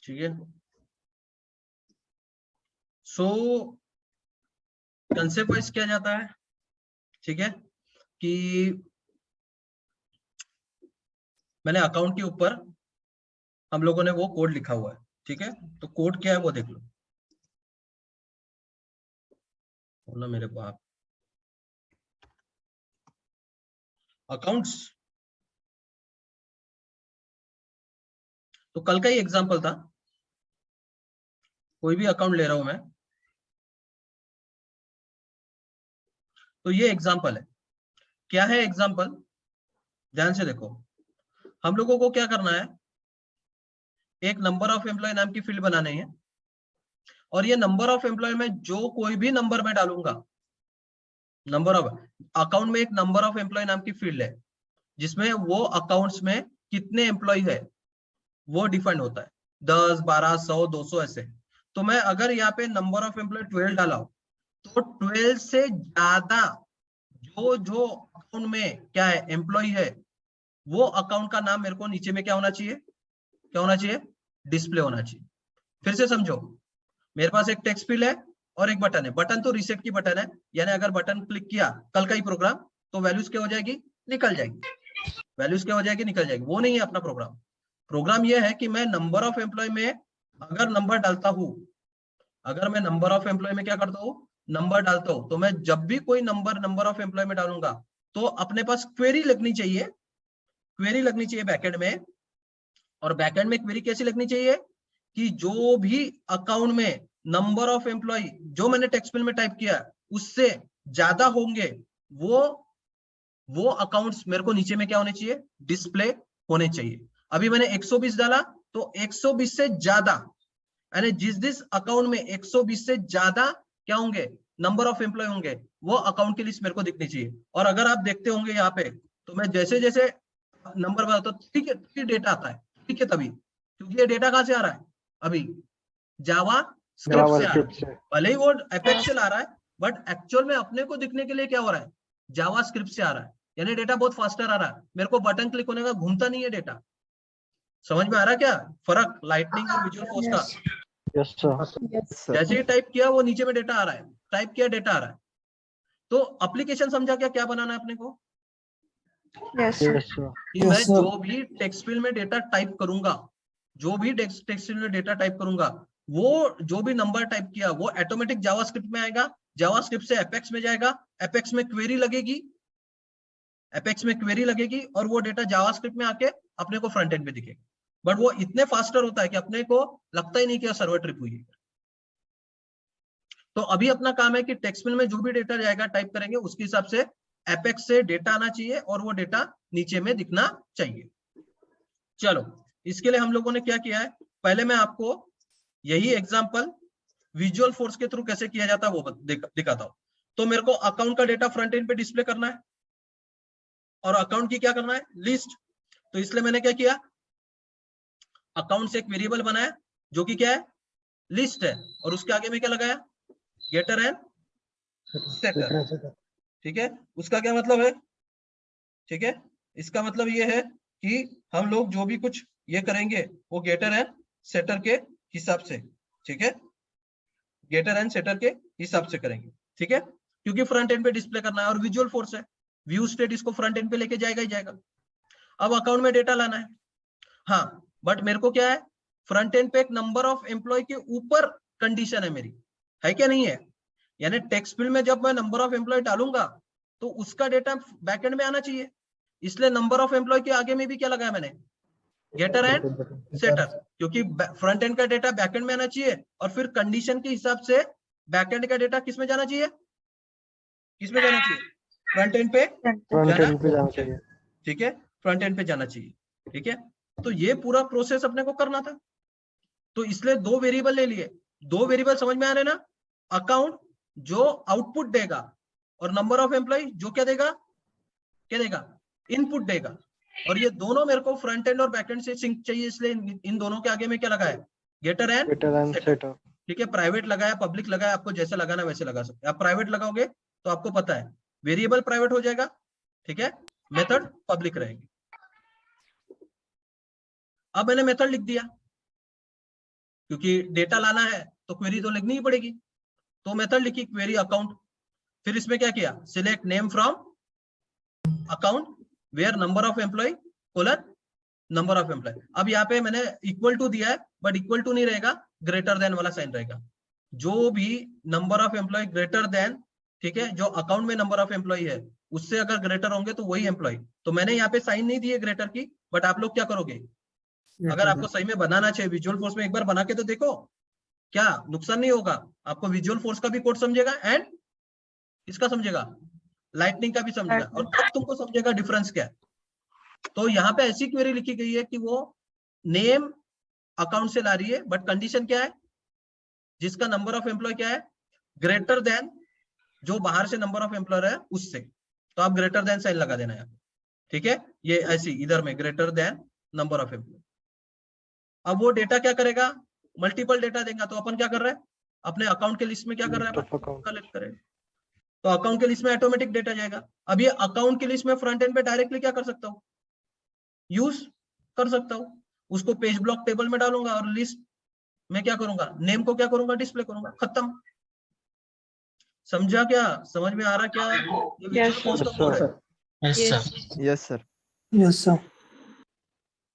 ठीक है। सो कंसेप्ट वाइज किया जाता है, ठीक है, कि मैंने अकाउंट के ऊपर हम लोगों ने वो कोड लिखा हुआ है, ठीक है, तो कोड क्या है वो देख लो ना मेरे बाप, अकाउंट्स। तो कल का ही एग्जांपल था, कोई भी अकाउंट ले रहा हूं मैं, तो ये एग्जांपल है, क्या है एग्जांपल, ध्यान से देखो, हम लोगों को क्या करना है, एक नंबर ऑफ एम्प्लॉय नाम की फील्ड बनानी है, और ये नंबर ऑफ एम्प्लॉय में जो कोई भी नंबर मैं डालूंगा, नंबर ऑफ अकाउंट में एक नंबर ऑफ एम्प्लॉय नाम की फील्ड है, जिसमें वो अकाउंट्स में कितने एम्प्लॉय है वो डिफाइंड होता है, 10, 12, 100, 200 ऐसे। तो मैं अगर यहाँ पे नंबर ऑफ एम्प्लॉय 12 डाला हूं, तो 12 से ज्यादा जो जो अकाउंट में क्या है एम्प्लॉय है, वो अकाउंट का नाम मेरे को नीचे में क्या होना चाहिए, क्या होना चाहिए, डिस्प्ले होना चाहिए। फिर से समझो, मेरे पास एक टेक्स्ट फील्ड है और एक बटन है, बटन तो रीसेट की बटन है, यानी अगर बटन क्लिक किया कल का ही प्रोग्राम, तो वैल्यूज क्या हो जाएगी, निकल जाएगी, वैल्यूज क्या हो जाएगी, निकल जाएगी। वो नहीं है अपना प्रोग्राम, प्रोग्राम ये है कि मैं नंबर ऑफ एम्प्लॉय में अगर नंबर डालता हूं, अगर मैं नंबर ऑफ एम्प्लॉय में क्या करता हूँ, नंबर डालता हूं, तो मैं जब भी कोई नंबर ऑफ एम्प्लॉय में डालूंगा, तो अपने पास क्वेरी लगनी चाहिए, क्वेरी लगनी चाहिए बैकएंड में, और बैकएंड में क्वेरी कैसी लगनी चाहिए कि जो भी अकाउंट में नंबर ऑफ एम्प्लॉय जो मैंने टेक्स्ट फील्ड में टाइप किया उससे ज्यादा होंगे, वो अकाउंट्स मेरे को नीचे में क्या होने चाहिए, डिस्प्ले होने चाहिए। अभी मैंने 120 डाला, तो 120 से ज्यादा, यानी जिस अकाउंट में 120 से ज्यादा क्या होंगे, नंबर ऑफ एम्प्लॉय होंगे, वो अकाउंट की लिस्ट मेरे को दिखनी चाहिए। और अगर आप देखते होंगे यहाँ पे, तो मैं जैसे जैसे नंबर बताता हूँ, ठीक है, डेटा आता है, ठीक है, तभी, क्योंकि ये डेटा कहाँ से आ रहा है, अभी जावा स्क्रिप्ट से आ रहा है, भले ही वो एपेक्स से आ रहा है, बट एक्चुअल में अपने को दिखने के लिए क्या हो रहा है, जावा स्क्रिप्ट से आ रहा है, यानी डेटा बहुत फास्टर आ रहा है, मेरे को बटन क्लिक होने का घूमता नहीं है डेटा। समझ में आ रहा है क्या फर्क लाइटनिंग और विजुअल फोर्स का? Yes sir. जैसे ही टाइप किया वो नीचे में डेटा आ रहा है, टाइप किया डेटा आ रहा है। तो एप्लीकेशन समझा क्या बनाना है अपने को, कि मैं जो भी टेक्स्ट फील्ड में डेटा टाइप करूंगा, जो भी टेक्स्ट फील्ड में डेटा टाइप करूंगा, वो जो भी नंबर टाइप किया वो ऑटोमेटिक जावास्क्रिप्ट में आएगा, जावास्क्रिप्ट से एपेक्स में जाएगा, एपेक्स में क्वेरी लगेगी, एपेक्स में क्वेरी लगेगी, और वो डेटा जावास्क्रिप्ट में आके अपने को फ्रंट एंड पे दिखेगा। बट वो इतने फास्टर होता है कि अपने को लगता ही नहीं कि सर्वर ट्रिप हुई है। तो अभी अपना काम है कि टेक्स्ट फील्ड में जो भी डेटा जाएगा टाइप करेंगे, उसके हिसाब से एपेक्स से डेटा आना चाहिए और वो डेटा नीचे में दिखना चाहिए। चलो, इसके लिए हम लोगों ने क्या किया है, पहले मैं आपको यही एग्जांपल विजुअल फोर्स के थ्रू कैसे किया जाता है वो दिखाता हूं। तो मेरे को अकाउंट का डेटा फ्रंट एंड पे डिस्प्ले करना है, और अकाउंट की क्या करना है, लिस्ट। तो इसलिए मैंने क्या किया, अकाउंट से एक वेरिएबल बनाया जो कि क्या है, लिस्ट है और उसके आगे में क्या लगाया, गेटर एंड सेटर। ठीक है, उसका क्या मतलब है, ठीक है, इसका मतलब ये है कि हम लोग जो भी कुछ ये करेंगे वो गेटर एंड सेटर के हिसाब से, ठीक है, गेटर एंड सेटर के हिसाब से करेंगे। ठीक है, क्योंकि फ्रंट एंड पे डिस्प्ले करना है और विजुअल फोर्स है, व्यू स्टेट इसको फ्रंट एंड पे लेके जाएगा ही जाएगा। अब अकाउंट में डेटा लाना है, हाँ, बट मेरे को क्या है, फ्रंट एंड पे एक नंबर ऑफ एम्प्लॉय के ऊपर कंडीशन है मेरी, है क्या नहीं है, यानी टेक्स्ट फील्ड में जब मैं नंबर ऑफ एम्प्लॉय डालूंगा तो उसका डेटा बैकएंड में आना चाहिए, इसलिए नंबर ऑफ एम्प्लॉय के आगे में भी क्या लगाया मैंने, गेटर एंड सेटर, क्योंकि फ्रंट एंड का डेटा बैकएंड में आना चाहिए और फिर कंडीशन के हिसाब से बैकएंड का डेटा किसमें जाना चाहिए, किसमें जाना चाहिए, फ्रंट एंड पे जाना चाहिए। ठीक है, फ्रंट एंड पे जाना चाहिए। ठीक है, तो ये पूरा प्रोसेस अपने को करना था, तो इसलिए दो वेरिएबल ले लिए। दो वेरिएबल समझ में आ रहे ना, अकाउंट जो आउटपुट देगा और नंबर ऑफ एम्प्लॉय जो क्या देगा, क्या देगा, इनपुट देगा, और ये दोनों मेरे को फ्रंट एंड और बैक एंड से सिंक चाहिए, इसलिए इन दोनों के आगे में क्या लगाया, गेटर एंड सेटर। ठीक है, प्राइवेट लगाया, पब्लिक लगाया, आपको जैसे लगाना वैसे लगा सकते हैं। आप प्राइवेट लगाओगे तो आपको पता है वेरिएबल प्राइवेट हो जाएगा, ठीक है, मेथड पब्लिक रहेगी। अब मैंने मेथड लिख दिया, क्योंकि डेटा लाना है तो क्वेरी तो लिखनी ही पड़ेगी, तो मेथड लिखी क्वेरी अकाउंट, फिर इसमें क्या किया, select name from account where number of employ colon number of employ. अब यहाँ पे मैंने इक्वल टू दिया है, बट इक्वल टू नहीं रहेगा, ग्रेटर देन वाला साइन रहेगा। जो भी number of employ greater than, ठीक है, जो अकाउंट में नंबर ऑफ एम्प्लॉय है उससे अगर ग्रेटर होंगे तो वही एम्प्लॉय। तो मैंने यहाँ पे साइन नहीं दी है ग्रेटर की, बट आप लोग क्या करोगे, अगर आपको सही में बनाना चाहिए विजुअल फोर्स में एक बार बना के तो देखो, क्या नुकसान नहीं होगा आपको, विजुअल फोर्स का भी कोड समझेगा एंड इसका समझेगा, लाइटनिंग का भी समझेगा, और तब तुमको समझेगा डिफरेंस क्या है। तो यहाँ पे ऐसी क्वेरी लिखी गई है कि वो नेम अकाउंट से ला रही है, बट कंडीशन क्या है, जिसका नंबर ऑफ एम्प्लॉय क्या है, ग्रेटर देन जो बाहर से नंबर ऑफ एम्प्लॉयर है उससे, तो आप ग्रेटर देन साइन लगा देना यहाँ। ठीक है, ये ऐसी इधर में greater than number of employ. अब वो डेटा क्या करेगा, मल्टीपल डेटा देगा, तो अपन क्या कर रहे हैं, अपने अकाउंट के लिस्ट में क्या कर रहे हैं, कलेक्ट करें, तो अकाउंट के लिस्ट में ऑटोमेटिक डेटा जाएगा। अब ये अकाउंट के लिस्ट में फ्रंट एंड पे डायरेक्टली क्या कर सकता हूँ, यूज कर सकता हूँ, उसको पेज ब्लॉक टेबल में डालूंगा और लिस्ट में क्या करूंगा, नेम को क्या करूंगा, डिस्प्ले करूंगा, खत्म। समझा क्या, समझ में आ रहा क्या, ये विजुअल फोर्स का कोड है। Yes sir.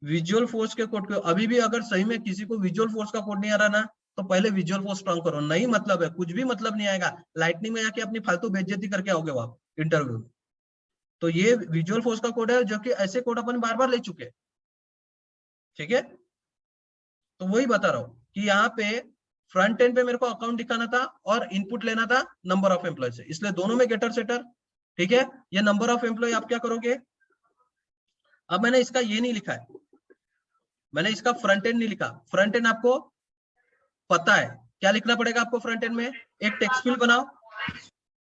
विजुअल फोर्स के कोड को अभी भी अगर सही में किसी को विजुअल फोर्स का कोड नहीं आ रहा ना, तो पहले विजुअल फोर्स स्ट्रॉन्ग करो, नहीं मतलब है, कुछ भी मतलब नहीं आएगा, लाइटनिंग में आके अपनी फालतू बेइज्जती करके आओगे आप इंटरव्यू में। तो ये विजुअल फोर्स का कोड है, जो कि ऐसे कोड अपन बार बार ले चुके हैं। ठीक है, तो वही बता रहा हूँ कि यहाँ पे फ्रंट एंड पे मेरे को अकाउंट दिखाना था और इनपुट लेना था नंबर ऑफ एम्प्लॉय से, इसलिए दोनों में गेटर सेटर। ठीक है, ये नंबर ऑफ एम्प्लॉय आप क्या करोगे, अब मैंने इसका ये नहीं लिखा है, मैंने इसका फ्रंट एंड नहीं लिखा। फ्रंट एंड आपको पता है क्या लिखना पड़ेगा आपको फ्रंट एंड में, एक टेक्स्ट फील्ड बनाओ,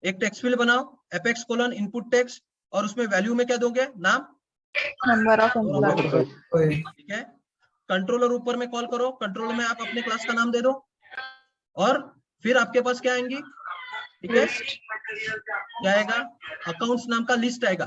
एक टेक्स्ट फील्ड बनाओ, एपेक्स कोलन इनपुट टेक्स्ट, और उसमें वैल्यू में क्या दोगे, नाम, नंबर ऑफ एम्प्लॉय। ठीक है, कंट्रोलर ऊपर में कॉल करो, कंट्रोलर में आप अपने क्लास का नाम दे दो, और फिर आपके पास क्या आएंगी, ठीक है, क्या आएगा, अकाउंट्स नाम का लिस्ट आएगा।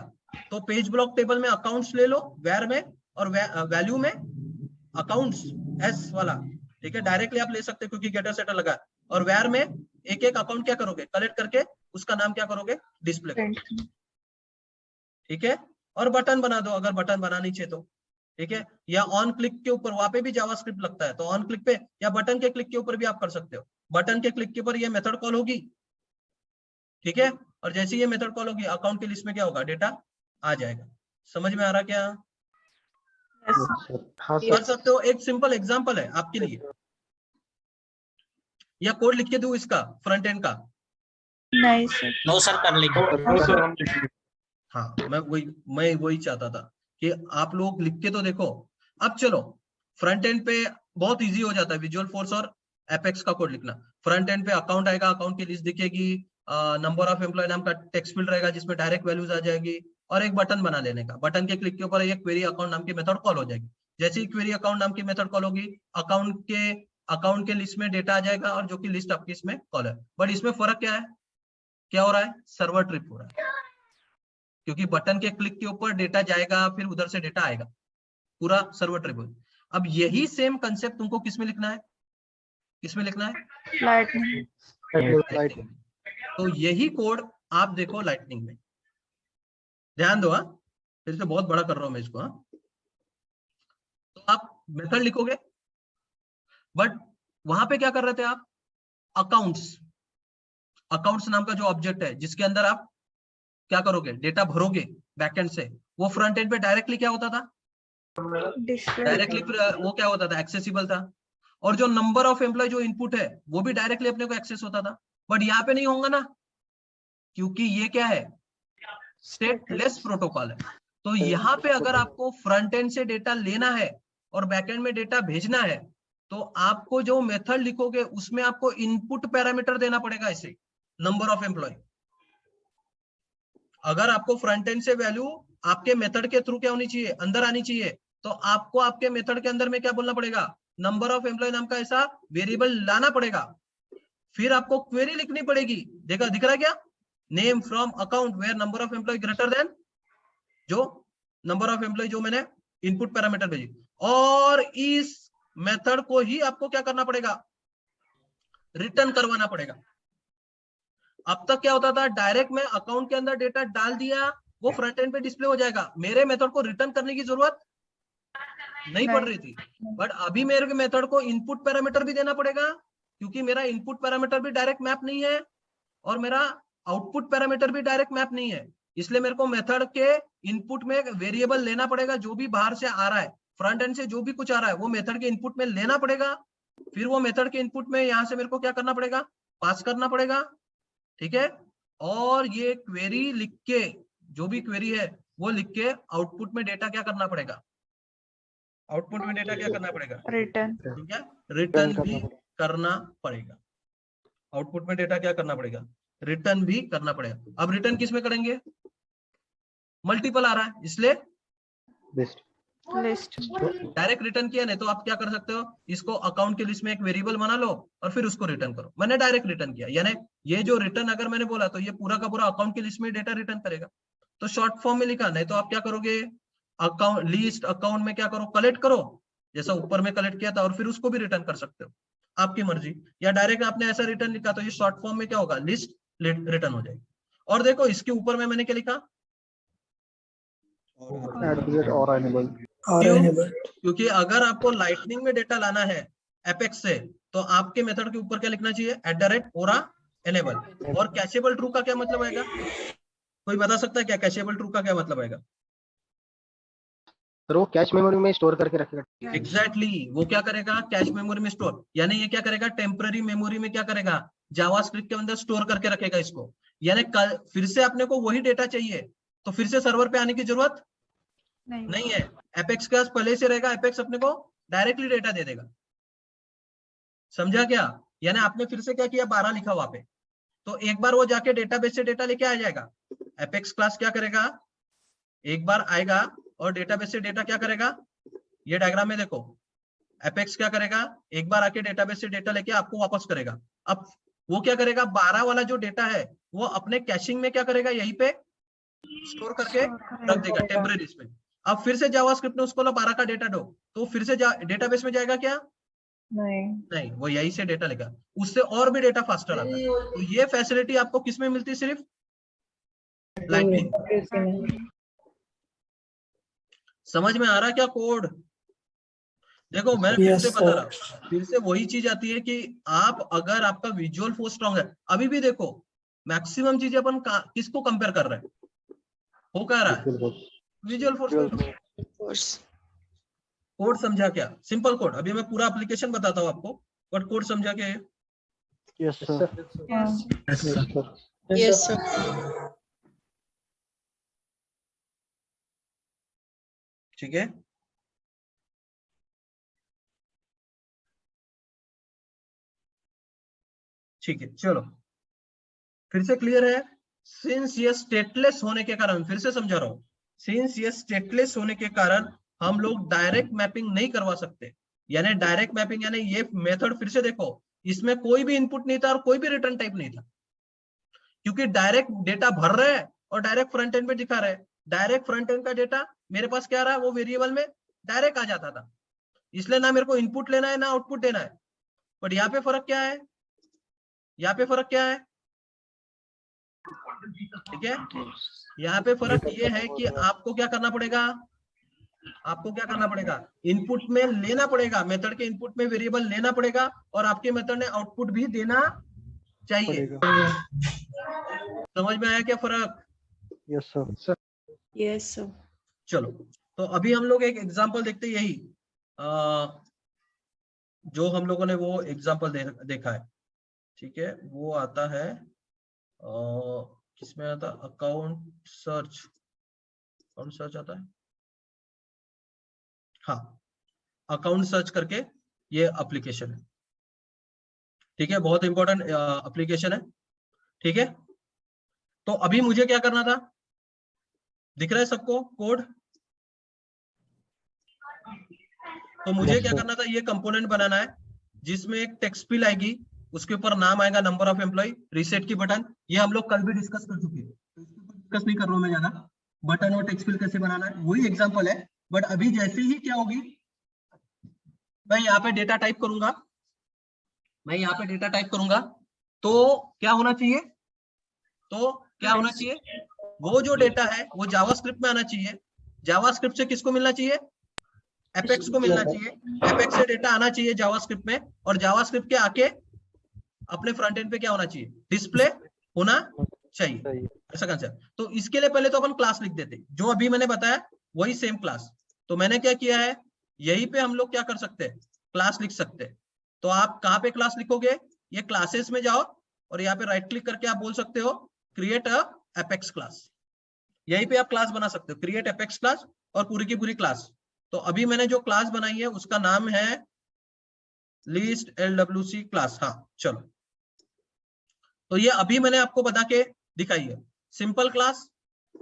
तो पेज ब्लॉक टेबल में अकाउंट्स ले लो, वेयर में, और वैल्यू में अकाउंट्स एस वाला, ठीक है, डायरेक्टली आप ले सकते हो क्योंकि गेटर सेटर लगा, और वेयर में एक एक अकाउंट क्या करोगे, कलेक्ट करके उसका नाम क्या करोगे, डिस्प्ले करोगे। ठीक है, और बटन बना दो अगर बटन बनानी चाहिए तो, ठीक है, या ऑन क्लिक के ऊपर, वहां पे भी जावास्क्रिप्ट लगता है, तो ऑन क्लिक पे या बटन के क्लिक के ऊपर भी आप कर सकते हो। बटन के क्लिक के ऊपर ये मेथड कॉल होगी, ठीक है, और जैसे ये मेथड कॉल होगी अकाउंट की लिस्ट में क्या होगा, डेटा आ जाएगा। समझ में आ रहा क्या, कर सकते हो। एक सिंपल एग्जांपल है आपके लिए, या कोड लिख के दूं इसका फ्रंट एंड का, नहीं सर, नो सर, कर लेंगे। हाँ, मैं वही चाहता था कि आप लोग लिख के तो देखो। अब चलो, फ्रंट एंड पे बहुत इजी हो जाता है विजुअल फोर्स और एपेक्स का कोड लिखना। फ्रंट एंड पे अकाउंट आएगा, अकाउंट की लिस्ट दिखेगी, नंबर ऑफ एम्प्लॉय नाम का टेक्स्ट फील्ड रहेगा जिसमें डायरेक्ट वैल्यूज आ जाएगी, और एक बटन बना लेने का, बटन के क्लिक के ऊपर एक क्वेरी अकाउंट नाम की मेथड कॉल हो जाएगी। जैसे ही क्वेरी अकाउंट नाम की मेथड कॉल होगी, अकाउंट के अकाउंट के लिस्ट में डेटा आ जाएगा और जो कि लिस्ट आपकी इसमें कॉल है। बट इसमें फर्क क्या है, क्या हो रहा है, सर्वर ट्रिप हो रहा है, क्योंकि बटन के क्लिक के ऊपर डेटा जाएगा, फिर उधर से डेटा आएगा, पूरा सर्वर ट्रिप हो। अब यही सेम कंसेप्ट तुमको किसमें लिखना है, किसमें लिखना है, लाइटनिंग। तो यही कोड आप देखो लाइटनिंग में, ध्यान दो। फिर से बहुत बड़ा कर रहा हूं मैं इसको। तो आप मेथड लिखोगे, बट वहां पे क्या कर रहे थे आप, अकाउंट्स, अकाउंट्स नाम का जो ऑब्जेक्ट है जिसके अंदर आप क्या करोगे, डेटा भरोगे बैकएंड से, वो फ्रंट एंड पे डायरेक्टली क्या होता था, डायरेक्टली वो क्या होता था, एक्सेसिबल था। और जो नंबर ऑफ एम्प्लॉय जो इनपुट है वो भी डायरेक्टली अपने को एक्सेस होता था। बट यहाँ पे नहीं होगा ना, क्योंकि ये क्या है, स्टेटलेस प्रोटोकॉल है। तो यहाँ पे अगर आपको फ्रंट एंड से डेटा लेना है और बैकएंड में डेटा भेजना है, तो आपको जो मेथड लिखोगे उसमें आपको इनपुट पैरामीटर देना पड़ेगा, ऐसे नंबर ऑफ एम्प्लॉय। अगर आपको फ्रंट एंड से वैल्यू आपके मेथड के थ्रू क्या होनी चाहिए, अंदर आनी चाहिए, तो आपको आपके मेथड के अंदर में क्या बोलना पड़ेगा, नंबर ऑफ एम्प्लॉय नाम का ऐसा वेरिएबल लाना पड़ेगा। फिर आपको क्वेरी लिखनी पड़ेगी, देखा दिख रहा है क्या, name from account where number of employ greater than जो नंबर ऑफ एम्प्लॉय जो मैंने इनपुट पैरामीटर भेजी। और इस मेथड को ही आपको क्या करना पड़ेगा, रिटर्न करवाना पड़ेगा। अब तक क्या होता था, डायरेक्ट मैं अकाउंट के अंदर डेटा डाल दिया, वो फ्रंट एंड पे डिस्प्ले हो जाएगा, मेरे मेथड को रिटर्न करने की जरूरत नहीं पड़ रही थी। बट अभी मेरे मेथड को इनपुट पैरामीटर भी देना पड़ेगा, क्योंकि मेरा इनपुट पैरामीटर भी डायरेक्ट मैप नहीं है और मेरा आउटपुट पैरामीटर भी डायरेक्ट मैप नहीं है। इसलिए मेरे को मेथड के इनपुट में वेरिएबल लेना पड़ेगा, जो भी बाहर से आ रहा है, फ्रंट एंड से जो भी कुछ आ रहा है वो मेथड के इनपुट में लेना पड़ेगा। फिर वो मेथड के इनपुट में यहाँ से मेरे को क्या करना पड़ेगा, पास करना पड़ेगा, ठीक है। और ये क्वेरी लिख के, जो भी क्वेरी है वो लिख के आउटपुट में डेटा क्या करना पड़ेगा, आउटपुट में डेटा क्या करना पड़ेगा, रिटर्न, ठीक है, रिटर्न भी करना पड़ेगा। आउटपुट में डेटा क्या करना पड़ेगा, रिटर्न भी करना पड़ेगा। अब रिटर्न किस में करेंगे, मल्टीपल आ रहा है इसलिए लिस्ट। डायरेक्ट रिटर्न किया, नहीं तो आप क्या कर सकते हो, इसको अकाउंट की लिस्ट में एक वेरिएबल बना लो और फिर उसको रिटर्न करो। मैंने डायरेक्ट रिटर्न किया, यानी ये जो रिटर्न अगर मैंने बोला तो ये पूरा का पूरा अकाउंट की लिस्ट में डेटा रिटर्न करेगा। तो शॉर्ट फॉर्म में लिखा, नहीं तो आप क्या करोगे, अकाउंट लिस्ट अकाउंट में क्या करो, कलेक्ट करो, जैसा ऊपर में कलेक्ट किया था, और फिर उसको भी रिटर्न कर सकते हो, आपकी मर्जी। या डायरेक्ट आपने ऐसा रिटर्न लिखा तो ये शॉर्ट फॉर्म में क्या होगा, लिस्ट रिटर्न हो जाएगी। और देखो इसके ऊपर में मैंने क्या लिखा, क्योंकि अगर आपको लाइटनिंग में डेटा लाना है एपेक्स से, तो आपके मेथड के ऊपर क्या लिखना चाहिए, @ORA enable। और कैशेबल ट्रू का क्या मतलब आएगा, कोई बता सकता है क्या कैशेबल ट्रू का क्या मतलब आएगा? तो वो कैश मेमोरी में स्टोर करके रखेगा। एग्जैक्टली वो क्या करेगा, कैश मेमोरी में स्टोर, यानी ये क्या करेगा, टेम्पररी मेमोरी में क्या करेगा, जावास्क्रिप्ट के अंदर स्टोर करके रखेगा इसको। यानी फिर से अपने को वही डेटा चाहिए तो फिर से सर्वर पे आने की जरूरत नहीं है, एपेक्स के पास पहले से रहेगा, एपेक्स अपने को डायरेक्टली डेटा दे देगा। समझा क्या? यानी आपने फिर से क्या किया, 12 लिखा वहां पे, तो एक बार वो जाके डेटाबेस से डेटा लेके आ जाएगा। एपेक्स क्लास क्या करेगा, एक बार आएगा और डेटाबेस से डेटा क्या करेगा, ये डायग्राम में देखो, एपेक्स क्या करेगा, एक बार आके डेटाबेस से डेटा लेके आपको वापस करेगा। अब वो क्या करेगा, 12 वाला जो डेटा है वो अपने कैशिंग में क्या करेगा, यहीं पे स्टोर करके रख देगा टेम्परेरी में। अब फिर से जावास्क्रिप्ट ने उसको 12 का डेटा दो, तो फिर से डेटाबेस में जाएगा क्या, नहीं, वो यहीं से डेटा लेगा, उससे और भी डेटा फास्टर आता है। तो ये फैसिलिटी आपको किसमें मिलती है, सिर्फ लाइटनिंग। समझ में आ रहा क्या कोड? देखो मैं फिर से बता रहा, फिर से वही चीज आती है कि आप अगर आपका विजुअल फोर्स स्ट्रॉन्ग है, अभी भी देखो मैक्सिमम चीजें अपन किसको कंपेयर कर रहे हैं, हो क्या रहा है, विजुअल फोर्स। कोड समझा क्या, सिंपल कोड, अभी मैं पूरा एप्लीकेशन बताता हूँ आपको, बट कोड समझा क्या है? Yes sir. Yes sir. ठीक है, ठीक है, चलो फिर से क्लियर है। सिंस ये स्टेटलेस होने के कारण, फिर से समझा रहा हूं, सिंस ये स्टेटलेस होने के कारण हम लोग डायरेक्ट मैपिंग नहीं करवा सकते, यानी डायरेक्ट मैपिंग, यानी ये मेथड फिर से देखो, इसमें कोई भी इनपुट नहीं था और कोई भी रिटर्न टाइप नहीं था, क्योंकि डायरेक्ट डेटा भर रहे हैं और डायरेक्ट फ्रंट एंड पे दिखा रहे हैं। डायरेक्ट फ्रंट एंड का डेटा मेरे पास क्या रहा है, वो वेरिएबल में डायरेक्ट आ जाता था, इसलिए ना मेरे को इनपुट लेना है ना आउटपुट देना है। बट यहाँ पे फर्क क्या है, यहाँ पे फर्क क्या है, ठीक है, यहाँ पे फर्क ये है कि आपको क्या करना पड़ेगा, आपको क्या करना पड़ेगा, इनपुट में लेना पड़ेगा, मेथड के इनपुट में वेरिएबल लेना पड़ेगा और आपके मेथड ने आउटपुट भी देना चाहिए। समझ में आया क्या फर्क? Yes sir. Yes, sir. चलो, तो अभी हम लोग एक एग्जांपल देखते हैं, यही जो हम लोगों ने वो एग्जांपल देखा है, ठीक है, वो आता है किसमें आता, अकाउंट सर्च आता है, हाँ, अकाउंट सर्च करके ये एप्लीकेशन है, ठीक है, बहुत इंपॉर्टेंट एप्लीकेशन है, ठीक है। तो अभी मुझे क्या करना था, दिख रहा है सबको कोड? तो मुझे क्या करना था, ये कंपोनेंट बनाना है जिसमें एक टेक्स्ट फील्ड आएगी, उसके ऊपर नाम आएगा, नंबर ऑफ एम्प्लॉय, रीसेट की बटन, ये हम लोग कल भी डिस्कस कर चुके हैं, डिस्कस नहीं कर रहा हूं मैं ज्यादा, बटन और टेक्स्ट फील्ड कैसे बनाना है वही एग्जांपल है। बट अभी जैसे ही क्या होगी, मैं यहाँ पे डेटा टाइप करूंगा, मैं यहाँ पे डेटा टाइप करूंगा, तो क्या होना चाहिए, तो क्या होना चाहिए, वो जो डेटा है वो जावास्क्रिप्ट में आना चाहिए। जावास्क्रिप्ट से किसको मिलना चाहिए, एपेक्स को मिलना चाहिए, एपेक्स से डेटा आना चाहिए जावास्क्रिप्ट में, और जावास्क्रिप्ट के आके अपने फ्रंट एंड पे क्या होना चाहिए, डिस्प्ले होना चाहिए, ऐसा कंसेप्ट। तो इसके लिए पहले तो अपन क्लास लिख देते, जो अभी मैंने बताया वही सेम क्लास। तो मैंने क्या किया है, यहीं पे हम लोग क्या कर सकते हैं, क्लास लिख सकते हैं। तो आप कहाँ पे क्लास लिखोगे, ये क्लासेस में जाओ और यहाँ पे राइट क्लिक करके आप बोल सकते हो क्रिएट अ एपेक्स क्लास, यहीं पे आप क्लास बना सकते हो, क्रिएट एपेक्स क्लास, और पूरी की पूरी क्लास। तो अभी मैंने जो क्लास बनाई है उसका नाम है लिस्ट LWC क्लास, हाँ चलो। तो ये अभी मैंने आपको बता के दिखाई है, सिंपल क्लास,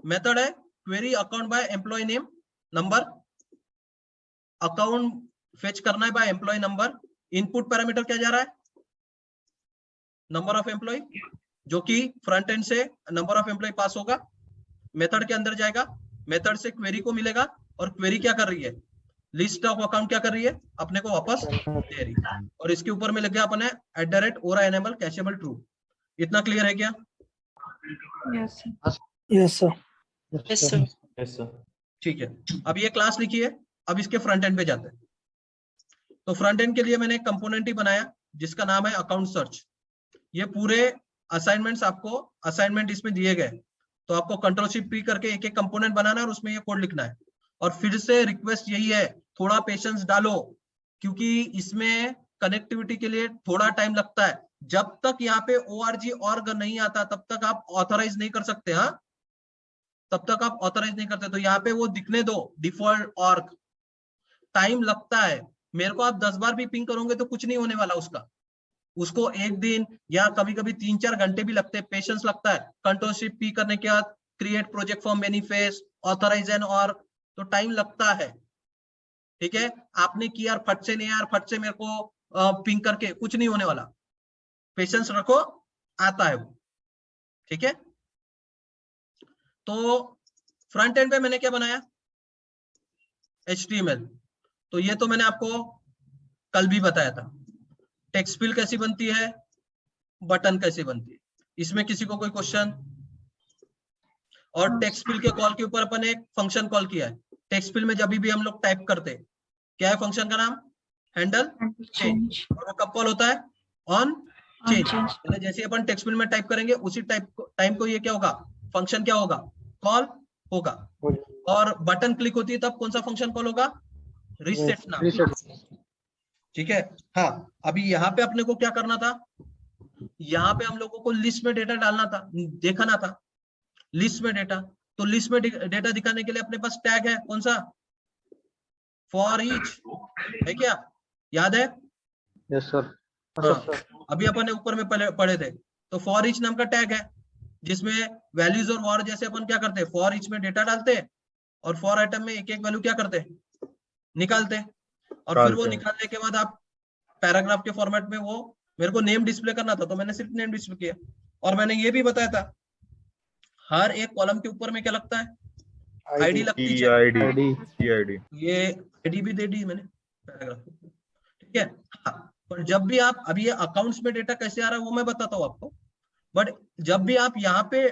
मेथड है query account by employ name number, account fetch करना है by employ number, input parameter क्या जा रहा है, नंबर ऑफ एम्प्लॉय, जो कि फ्रंट एंड से नंबर ऑफ एम्प्लॉय पास होगा, मेथड के अंदर जाएगा, मेथड से क्वेरी को मिलेगा, और क्वेरी क्या कर रही है, लिस्ट ऑफ अकाउंट क्या कर रही है, अपने को वापस दे रही है, और इसके ऊपर में लग गया अपने @ एनेबल कैशेबल ट्रू। इतना क्लियर है क्या? Yes, sir. Yes sir. Yes, sir. Yes sir. ठीक है, अब ये क्लास लिखी है, अब इसके फ्रंट एंड पे जाते हैं। तो फ्रंट एंड के लिए मैंने एक कंपोनेंट ही बनाया जिसका नाम है अकाउंट सर्च। ये पूरे असाइनमेंट्स आपको असाइनमेंट इसमें दिए गए, तो आपको Ctrl+Shift+P करके एक एक कंपोनेंट बनाना है और उसमें ये कोड लिखना है। और फिर से रिक्वेस्ट यही है, थोड़ा पेशेंस डालो, क्योंकि इसमें कनेक्टिविटी के लिए थोड़ा टाइम लगता है। जब तक यहाँ पे org नहीं आता तब तक आप ऑथराइज नहीं कर सकते, हाँ, तब तक आप ऑथराइज नहीं करते। तो यहाँ पे वो दिखने दो डिफॉल्ट org, टाइम लगता है। मेरे को आप 10 बार भी पिंग करोगे तो कुछ नहीं होने वाला उसका, उसको एक दिन या कभी कभी 3-4 घंटे भी लगते हैं, पेशेंस लगता है। Ctrl+Shift+P करने के बाद create project for manifest, authorize an org, तो टाइम लगता है, ठीक है। आपने किया यार फट से नहीं, यार फट से मेरे को पिंग करके कुछ नहीं होने वाला, पेशेंस रखो, आता है वो, ठीक है। तो फ्रंट एंड पे मैंने क्या बनाया, HTML। तो ये तो मैंने आपको कल भी बताया था। टेक्स्ट फील्ड कैसी बनती है, बटन कैसी बनती है, इसमें किसी को कोई क्वेश्चन? और टेक्स्ट फील्ड के कॉल के ऊपर अपन एक फंक्शन कॉल किया है। टेक्स्ट फील्ड में जब भी हम लोग टाइप करते हैं, क्या है फंक्शन का नाम, हैंडल चेंज, और वो कब कॉल होता है, ऑन चेंज। जैसे अपन टेक्स्ट फील्ड में टाइप करेंगे उसी टाइम को ये क्या होगा, फंक्शन क्या होगा, कॉल होगा। और बटन क्लिक होती है तब कौन सा फंक्शन कॉल होगा, रीसेट नाम, ठीक है। हाँ, अभी यहाँ पे अपने को क्या करना था, यहाँ पे हम लोगों को लिस्ट में डेटा डालना था, देखना था लिस्ट में डेटा। तो लिस्ट में डेटा दिखाने के लिए अपने पास टैग है, कौन सा, फॉर ईच, है क्या, याद है? Yes sir. हाँ, अभी अपन ने ऊपर में पढ़े थे। तो फॉर ईच नाम का टैग है जिसमें वैल्यूज और वॉर जैसे अपन क्या करते हैं, फॉर ईच में डेटा डालते हैं और फॉर आइटम में एक एक वैल्यू क्या करते हैं, निकालते हैं। और फिर वो डालते हैं। निकालने के बाद आप पैराग्राफ के फॉर्मेट में वो मेरे को नेम डिस्प्ले करना था तो मैंने सिर्फ नेम डिस्प्ले किया। और मैंने ये भी बताया था हर एक कॉलम के ऊपर में क्या लगता है, आईडी लगती है। EID ये आईडी भी दे दी मैंने पैराग्राफ के ऊपर, ठीक है। हाँ, पर जब भी आप अभी ये अकाउंट्स में डेटा कैसे आ रहा है वो मैं बताता हूँ आपको, बट जब भी आप यहाँ पे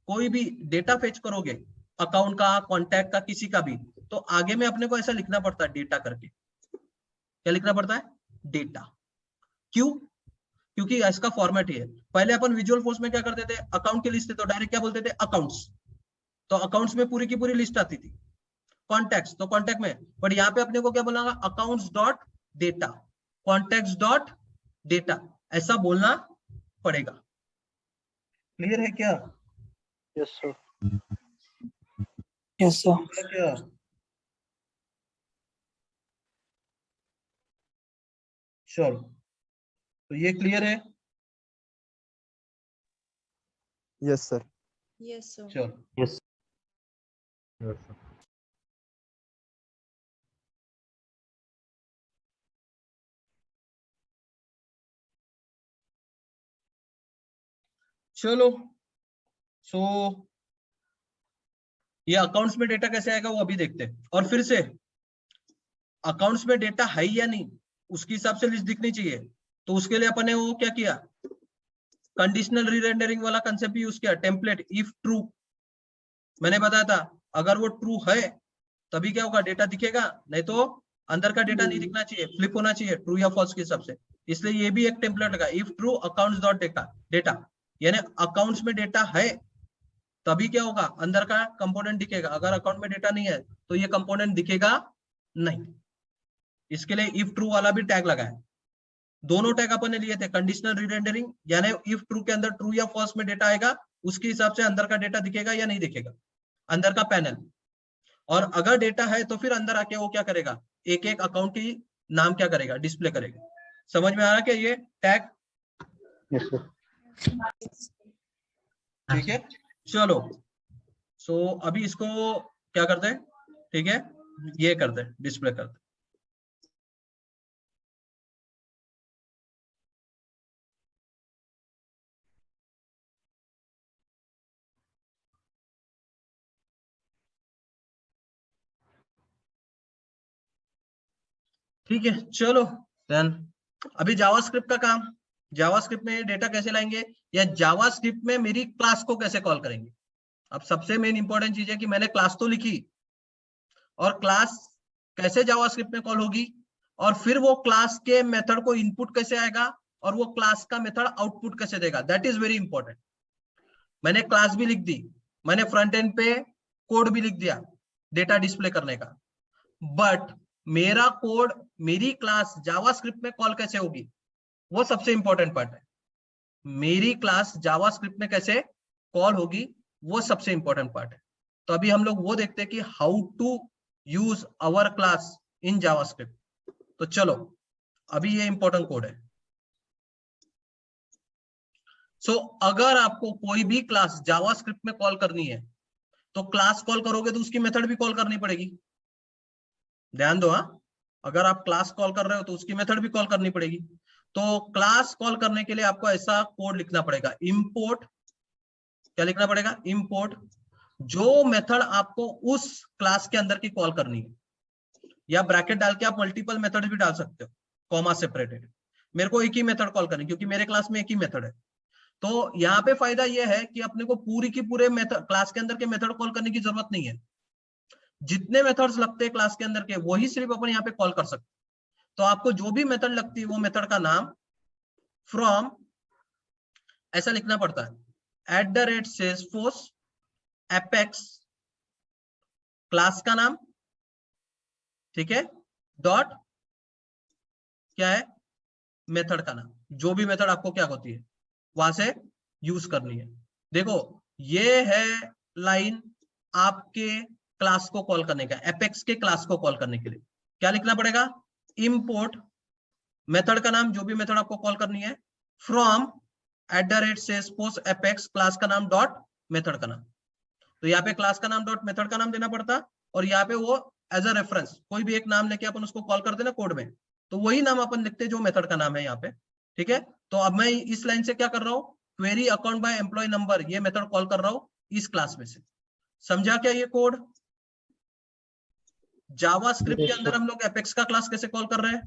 कोई भी डेटा फेच करोगे अकाउंट का, कॉन्टैक्ट का, किसी का भी, तो आगे में अपने को ऐसा लिखना पड़ता है डेटा करके। क्या लिखना पड़ता है? डेटा। क्यों? क्योंकि इसका फॉर्मेट ही है। पहले अपन विजुअल फोर्स में क्या करते थे, अकाउंट की लिस्ट है तो डायरेक्ट क्या बोलते थे, अकाउंट्स। तो अकाउंट्स में पूरी की पूरी लिस्ट आती थी। कॉन्टैक्ट्स तो कॉन्टैक्ट में, बट यहाँ पे अपने को क्या बोलना, accounts dot data, contacts dot data, ऐसा बोलना पड़ेगा। क्लियर है क्या? Yes sir. Yes, sir. क्या? चलो, तो ये क्लियर है। Yes sir. Yes, sir. चलो, Yes, sir. चलो, सो ये अकाउंट्स में डेटा कैसे आएगा वो अभी देखते हैं। और फिर से अकाउंट्स में डेटा है या नहीं उसके हिसाब से लिस्ट दिखनी चाहिए। तो उसके लिए अपन ने वो क्या किया, कंडीशनल रीरेंडरिंग वाला कंसेप्ट यूज किया, टेम्पलेट इफ ट्रू। मैंने बताया था अगर वो ट्रू है तभी क्या होगा, डेटा दिखेगा, नहीं तो अंदर का डेटा नहीं दिखना चाहिए, फ्लिप होना चाहिए ट्रू या फॉल्स के हिसाब से। इसलिए ये भी एक टेम्पलेट लगा, if true accounts dot data, यानी अकाउंट्स में डेटा है तभी क्या होगा, अंदर का कंपोनेंट दिखेगा। अगर अकाउंट में डेटा नहीं है तो ये कंपोनेंट दिखेगा नहीं। इसके लिए इफ ट्रू वाला भी टैग लगा है। दोनों टैग अपन ने लिए थे, कंडीशनल रीरेंडरिंग यानी इफ ट्रू के अंदर ट्रू या फॉल्स में डेटा आएगा उसके हिसाब से अंदर का डेटा दिखेगा या नहीं दिखेगा, अंदर का पैनल। और अगर डेटा है तो फिर अंदर आके वो क्या करेगा, एक एक अकाउंट की नाम क्या करेगा, डिस्प्ले करेगा। समझ में आ रहा क्या ये टैग? Yes sir. ठीक है, चलो। सो अभी इसको क्या करते हैं, ठीक है, ये करते हैं, डिस्प्ले करते हैं। ठीक है, चलो देन अभी जावास्क्रिप्ट का काम। जावास्क्रिप्ट में डेटा कैसे लाएंगे, या जावास्क्रिप्ट में मेरी क्लास को कैसे कॉल करेंगे। अब सबसे मेन इंपॉर्टेंट चीज है कि मैंने क्लास तो लिखी, और क्लास कैसे जावास्क्रिप्ट में कॉल होगी, और फिर वो क्लास के मेथड को इनपुट कैसे आएगा, और वो क्लास का मेथड आउटपुट कैसे देगा, दैट इज वेरी इंपॉर्टेंट। मैंने क्लास भी लिख दी, मैंने फ्रंट एंड पे कोड भी लिख दिया डेटा डिस्प्ले करने का, बट मेरा कोड, मेरी क्लास जावास्क्रिप्ट में कॉल कैसे होगी, वो सबसे इंपॉर्टेंट पार्ट है। मेरी क्लास जावास्क्रिप्ट में कैसे कॉल होगी वो सबसे इंपॉर्टेंट पार्ट है। तो अभी हम लोग वो देखते हैं कि how to use our class in JavaScript. तो चलो अभी ये इंपॉर्टेंट कोड है। सो अगर आपको कोई भी क्लास जावास्क्रिप्ट में कॉल करनी है तो क्लास कॉल करोगे तो उसकी मेथड भी कॉल करनी पड़ेगी। ध्यान दो, हाँ, अगर आप क्लास कॉल कर रहे हो तो उसकी मेथड भी कॉल करनी पड़ेगी। तो क्लास कॉल करने के लिए आपको ऐसा कोड लिखना पड़ेगा, इंपोर्ट, क्या लिखना पड़ेगा, इंपोर्ट जो मेथड आपको उस क्लास के अंदर की कॉल करनी है, या ब्रैकेट डाल के आप मल्टीपल मेथड भी डाल सकते हो, कॉमा सेपरेटेड। मेरे को एक ही मेथड कॉल करनी क्योंकि मेरे क्लास में एक ही मेथड है। तो यहाँ पे फायदा यह है कि अपने को पूरी की पूरे मेथड, क्लास के अंदर के मेथड कॉल करने की जरूरत नहीं है। जितने मेथड्स लगते हैं क्लास के अंदर के वही सिर्फ अपन यहाँ पे कॉल कर सकते। तो आपको जो भी मेथड लगती है वो मेथड का नाम फ्रॉम ऐसा लिखना पड़ता है, @salesforce apex क्लास का नाम, ठीक है, डॉट क्या है, मेथड का नाम, जो भी मेथड आपको क्या होती है वहां से यूज करनी है। देखो ये है लाइन आपके क्लास को कॉल करने का, एपेक्स के क्लास को कॉल करने के लिए क्या लिखना पड़ेगा, इंपोर्ट मेथड का नाम, जो भी मेथड आपको कॉल करनी है, फ्रॉम @salesforce apex क्लास का नाम डॉट मेथड का नाम। तो यहाँ पे क्लास का नाम डॉट मेथड का नाम देना पड़ता, और यहाँ पे वो एज अ रेफरेंस, कोई भी एक नाम लेके अपन उसको कॉल करते ना कोड में, तो वही नाम अपन लिखते जो मेथड का नाम है यहाँ पे। ठीक है, तो अब मैं इस लाइन से क्या कर रहा हूँ, query account by employ number, ये मेथड कॉल कर रहा हूँ इस क्लास में से। समझा क्या ये कोड? जावास्क्रिप्ट के अंदर हम लोग एपेक्स का क्लास कैसे कॉल कर रहे हैं?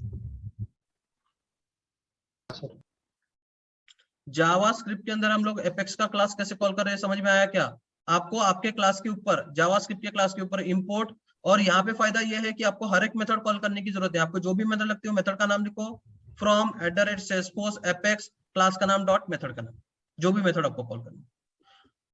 जावास्क्रिप्ट के अंदर हम लोग एपेक्स का क्लास कैसे कॉल कर रहे हैं, समझ में आया क्या आपको? आपके क्लास के ऊपर, जावास्क्रिप्ट के क्लास के ऊपर इंपोर्ट, और यहाँ पे फायदा ये है कि आपको हर एक मेथड कॉल करने की जरूरत है। आपको जो भी मेथड लगती हो मेथड का नाम लिखो, फ्रॉम @salesforce apex, क्लास का नाम डॉट मेथड का नाम, जो भी मेथड आपको कॉल करना।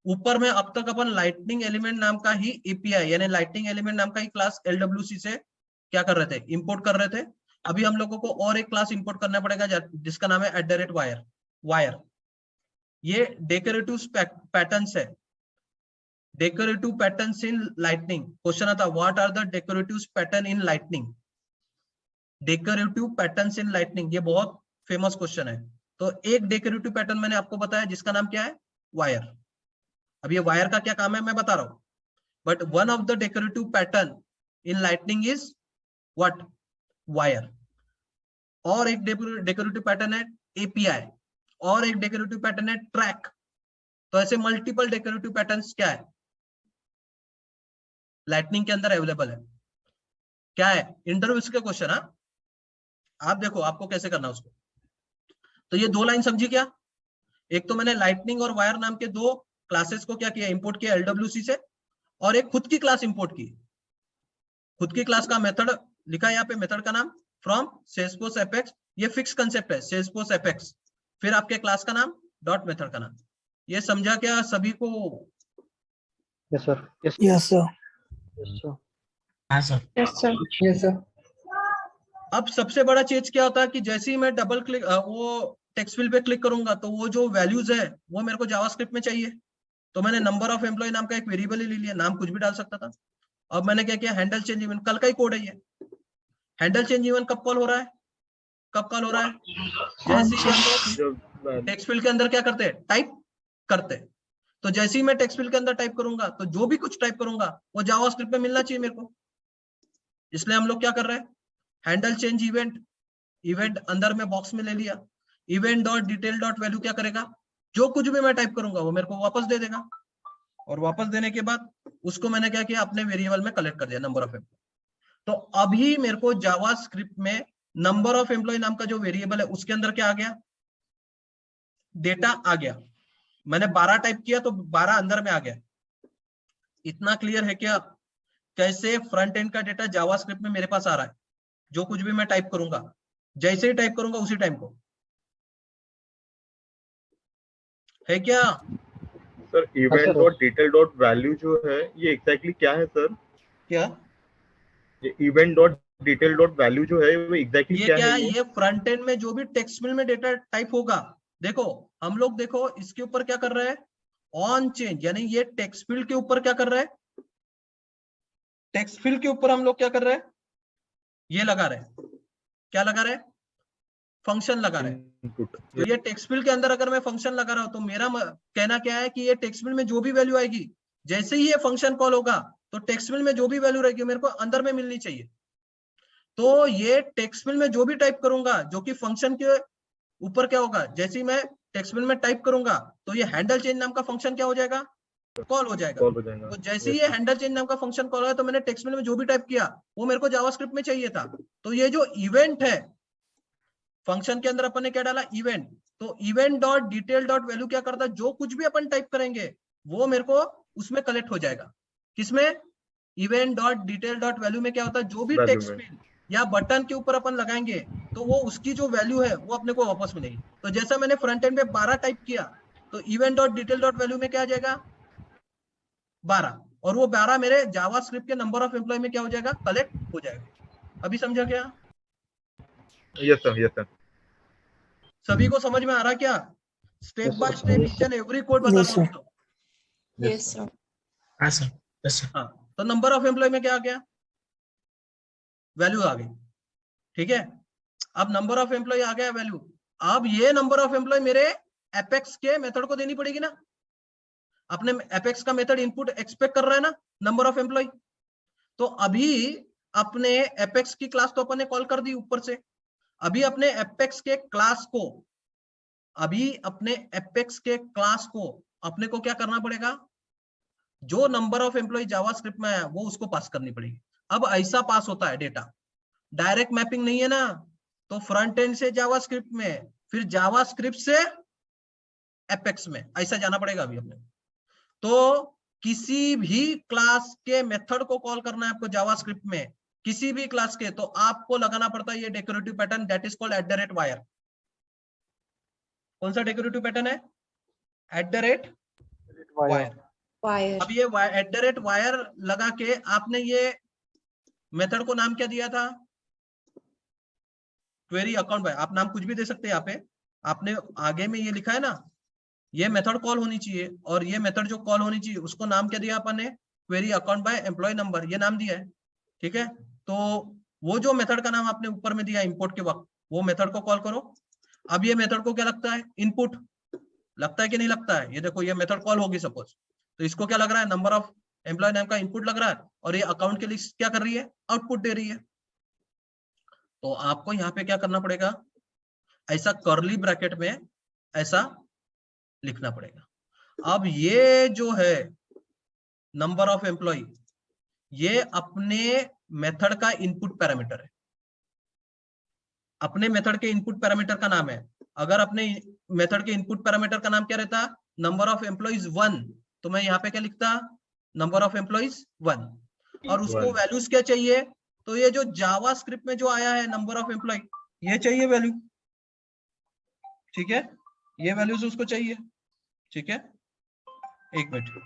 ऊपर में अब तक अपन लाइटनिंग एलिमेंट नाम का ही एपीआई यानी लाइटनिंग एलिमेंट नाम का ही क्लास LWC से क्या कर रहे थे, इंपोर्ट कर रहे थे। अभी हम लोगों को और एक क्लास इंपोर्ट करना पड़ेगा जिसका नाम है @wire वायर। ये डेकोरेटिव पैटर्न्स है, decorative patterns in lightning. Question आता what are the decorative pattern in lightning, decorative patterns in lightning, ये बहुत फेमस क्वेश्चन है। तो एक डेकोरेटिव पैटर्न मैंने आपको बताया जिसका नाम क्या है, वायर। अब ये वायर का क्या काम है मैं बता रहा हूं, but one of the decorative pattern in lightning is what, wire. और एक डेकोरेटिव पैटर्न है एपीआई, और एक डेकोरेटिव पैटर्न है ट्रैक। तो ऐसे मल्टीपल डेकोरेटिव पैटर्न्स क्या है लाइटनिंग के अंदर अवेलेबल है। क्या है, इंटरव्यूज के क्वेश्चन। हाँ, आप देखो आपको कैसे करना उसको। तो ये दो लाइन समझी क्या? एक तो मैंने लाइटनिंग और वायर नाम के दो क्लासेस को क्या किया, इंपोर्ट किया LWC से, और एक खुद की क्लास इंपोर्ट की। खुद की क्लास का मेथड लिखा है यहाँ पे, मेथड का नाम फ्रॉम Salesforce apex, ये फिक्स कंसेप्ट है Salesforce apex, फिर आपके क्लास का नाम डॉट मेथड का नाम। ये समझा क्या सभी को? Yes sir. Yes sir. Yes sir. हाँ sir. Yes, sir. Yes, sir. अब सबसे बड़ा चीज क्या होता है कि जैसे ही मैं डबल क्लिक वो टेक्स्ट फील्ड पे क्लिक करूंगा तो वो जो वैल्यूज है वो मेरे को जावास्क्रिप्ट में चाहिए। तो मैंने नंबर ऑफ एम्प्लॉय नाम का एक वेरिएबल ही ले लिया, नाम कुछ भी डाल सकता था। अब मैंने क्या किया, हैंडल चेंज इवेंट, कल का ही कोड है ये। हैंडल चेंज इवेंट कब कॉल हो रहा है, कब कॉल हो रहा है, जैसे ही हम लोग टेक्स्ट फील्ड के अंदर क्या करते हैं, टाइप करते हैं। तो जैसे ही मैं टेक्स्ट फील्ड के अंदर टाइप करूंगा तो जो भी कुछ टाइप करूंगा वो जावास्क्रिप्ट में मिलना चाहिए मेरे को। इसलिए हम लोग क्या कर रहे हैं, हैंडल चेंज इवेंट, इवेंट अंदर में बॉक्स में ले लिया, event dot detail dot value क्या करेगा, जो कुछ भी मैं टाइप करूंगा वो मेरे को वापस दे देगा। और वापस देने के बाद उसको मैंने क्या किया, अपने वेरिएबल में कलेक्ट कर दिया, नंबर ऑफ एम्प्लॉय। तो अभी मेरे को जावास्क्रिप्ट में नंबर ऑफ एम्प्लॉय नाम का जो वेरिएबल है उसके अंदर क्या आ गया, डेटा आ गया। मैंने 12 टाइप किया तो 12 अंदर में आ गया। इतना क्लियर है क्या कैसे फ्रंट एंड का डेटा जावास्क्रिप्ट में मेरे पास आ रहा है? जो कुछ भी मैं टाइप करूंगा, जैसे ही टाइप करूंगा उसी टाइम को है क्या? Sir event dot detail dot value जो है ये एग्जैक्टली क्या है सर? क्या ये event dot detail dot value जो है वो एग्जैक्टली ये क्या क्या है? ये फ्रंट एंड में जो भी टेक्स्ट फील्ड में डेटा टाइप होगा, देखो हम लोग देखो इसके ऊपर क्या कर रहे हैं, ऑन चेंज, यानी ये टेक्स्ट फील्ड के ऊपर क्या कर रहे हैं, टेक्स्ट फील्ड के ऊपर हम लोग क्या कर रहे हैं, ये लगा रहे हैं, क्या लगा रहे हैं, फंक्शन लगा रहे हैं। इनपुट। तो ये टेक्स्ट फील्ड के अंदर अगर मैं फंक्शन लगा रहा हूं तो मेरा कहना क्या है कि ये टेक्स्ट फील्ड में जो भी वैल्यू आएगी, जैसे ही ये फंक्शन कॉल होगा तो टेक्स्ट फील्ड में जो भी वैल्यू रहेगी मेरे को अंदर में मिलनी चाहिए। तो ये टेक्स्ट फील्ड में जो भी टाइप करूंगा जो कि फंक्शन के ऊपर क्या होगा, जैसे ही मैं टेक्स्ट फील्ड में टाइप करूंगा तो ये हैंडल चेंज नाम का फंक्शन क्या हो जाएगा, कॉल हो जाएगा। कॉल हो जाएगा। तो जैसे ही ये हैंडल चेंज नाम का फंक्शन कॉल है तो मैंने टेक्स्ट फील्ड में जो भी टाइप किया वो मेरे को जावास्क्रिप्ट में चाहिए था। तो ये जो इवेंट है फंक्शन के अंदर अपन ने क्या डाला, इवेंट। तो event dot detail dot value क्या करता है, जो कुछ भी अपन टाइप करेंगे वो मेरे को उसमें कलेक्ट हो जाएगा। किसमें, event dot detail dot value में क्या होता है, जो भी टेक्स्ट फील्ड या बटन के ऊपर अपन लगाएंगे तो वो उसकी जो वैल्यू है वो अपने को वापस मिलेगी। तो जैसा मैंने फ्रंट एंड में 12 टाइप किया तो event dot detail dot value में क्या आ जाएगा, 12, और वो 12 मेरे जावास्क्रिप्ट के नंबर ऑफ एम्प्लॉय में क्या हो जाएगा, कलेक्ट हो जाएगा। अभी समझा क्या? Yes sir, yes sir. सभी को समझ में आ रहा क्या? Step by step each and every code बता रहा हूं। Yes, sir. हाँ सर। Yes sir. हाँ, तो नंबर ऑफ एम्प्लॉय में क्या आ गया, वैल्यू आ गई। ठीक है, अब नंबर ऑफ एम्प्लॉय आ गया वैल्यू। अब ये नंबर ऑफ एम्प्लॉय मेरे एपेक्स के मेथड को देनी पड़ेगी ना। अपने एपेक्स का मेथड इनपुट एक्सपेक्ट कर रहा है ना नंबर ऑफ एम्प्लॉय। तो अभी अपने एपेक्स की क्लास तो अपन ने कॉल कर दी ऊपर से। अभी अपने एपेक्स के क्लास को अपने को क्या करना पड़ेगा, जो नंबर ऑफ एम्प्लॉय जावास्क्रिप्ट में है वो उसको पास करनी पड़ेगी। अब ऐसा पास होता है डेटा, डायरेक्ट मैपिंग नहीं है ना, तो फ्रंट एंड से जावास्क्रिप्ट में, फिर जावास्क्रिप्ट से एपेक्स में, ऐसा जाना पड़ेगा अभी अपने। तो किसी भी क्लास के मेथड को कॉल करना है आपको जावास्क्रिप्ट में, किसी भी क्लास के, तो आपको लगाना पड़ता है ये decorative pattern, that is called @wire। कौन सा डेकोरेटिव पैटर्न है? @wire। Wire. अब ये @wire लगा के आपने ये मेथड को नाम क्या दिया था? Query account bye. आप नाम कुछ भी दे सकते हैं। यहाँ पे आपने आगे में ये लिखा है ना, ये मेथड कॉल होनी चाहिए, और ये मेथड जो कॉल होनी चाहिए उसको नाम क्या दिया अपन ने? Query account by employ number, ये नाम दिया है। ठीक है, तो वो जो मेथड का नाम आपने ऊपर में दिया इंपोर्ट के वक्त, वो मेथड को कॉल करो। अब ये मेथड को क्या लगता है? इनपुट लगता है कि नहीं लगता है? ये देखो, ये मेथड कॉल होगी सपोज, तो इसको क्या लग रहा है? नंबर ऑफ एम्प्लॉय नेम का इनपुट लग रहा है, और ये अकाउंट के लिए क्या कर रही है? आउटपुट दे रही है। तो आपको यहाँ पे क्या करना पड़ेगा? ऐसा कर्ली ब्रैकेट में ऐसा लिखना पड़ेगा। अब ये जो है नंबर ऑफ एम्प्लॉय, ये अपने मेथड का इनपुट पैरामीटर है। अपने मेथड के इनपुट पैरामीटर का नाम है। अगर अपने मेथड के इनपुट पैरामीटर का नाम क्या रहता? नंबर ऑफ एम्प्लॉइज 1, तो मैं यहाँ पे क्या लिखता? Number of employees 1। और उसको वैल्यूज क्या चाहिए? तो ये जो जावास्क्रिप्ट में जो आया है नंबर ऑफ एम्प्लॉय, ये चाहिए वैल्यू। ठीक है, ये वैल्यूज उसको चाहिए। ठीक है, एक मिनट।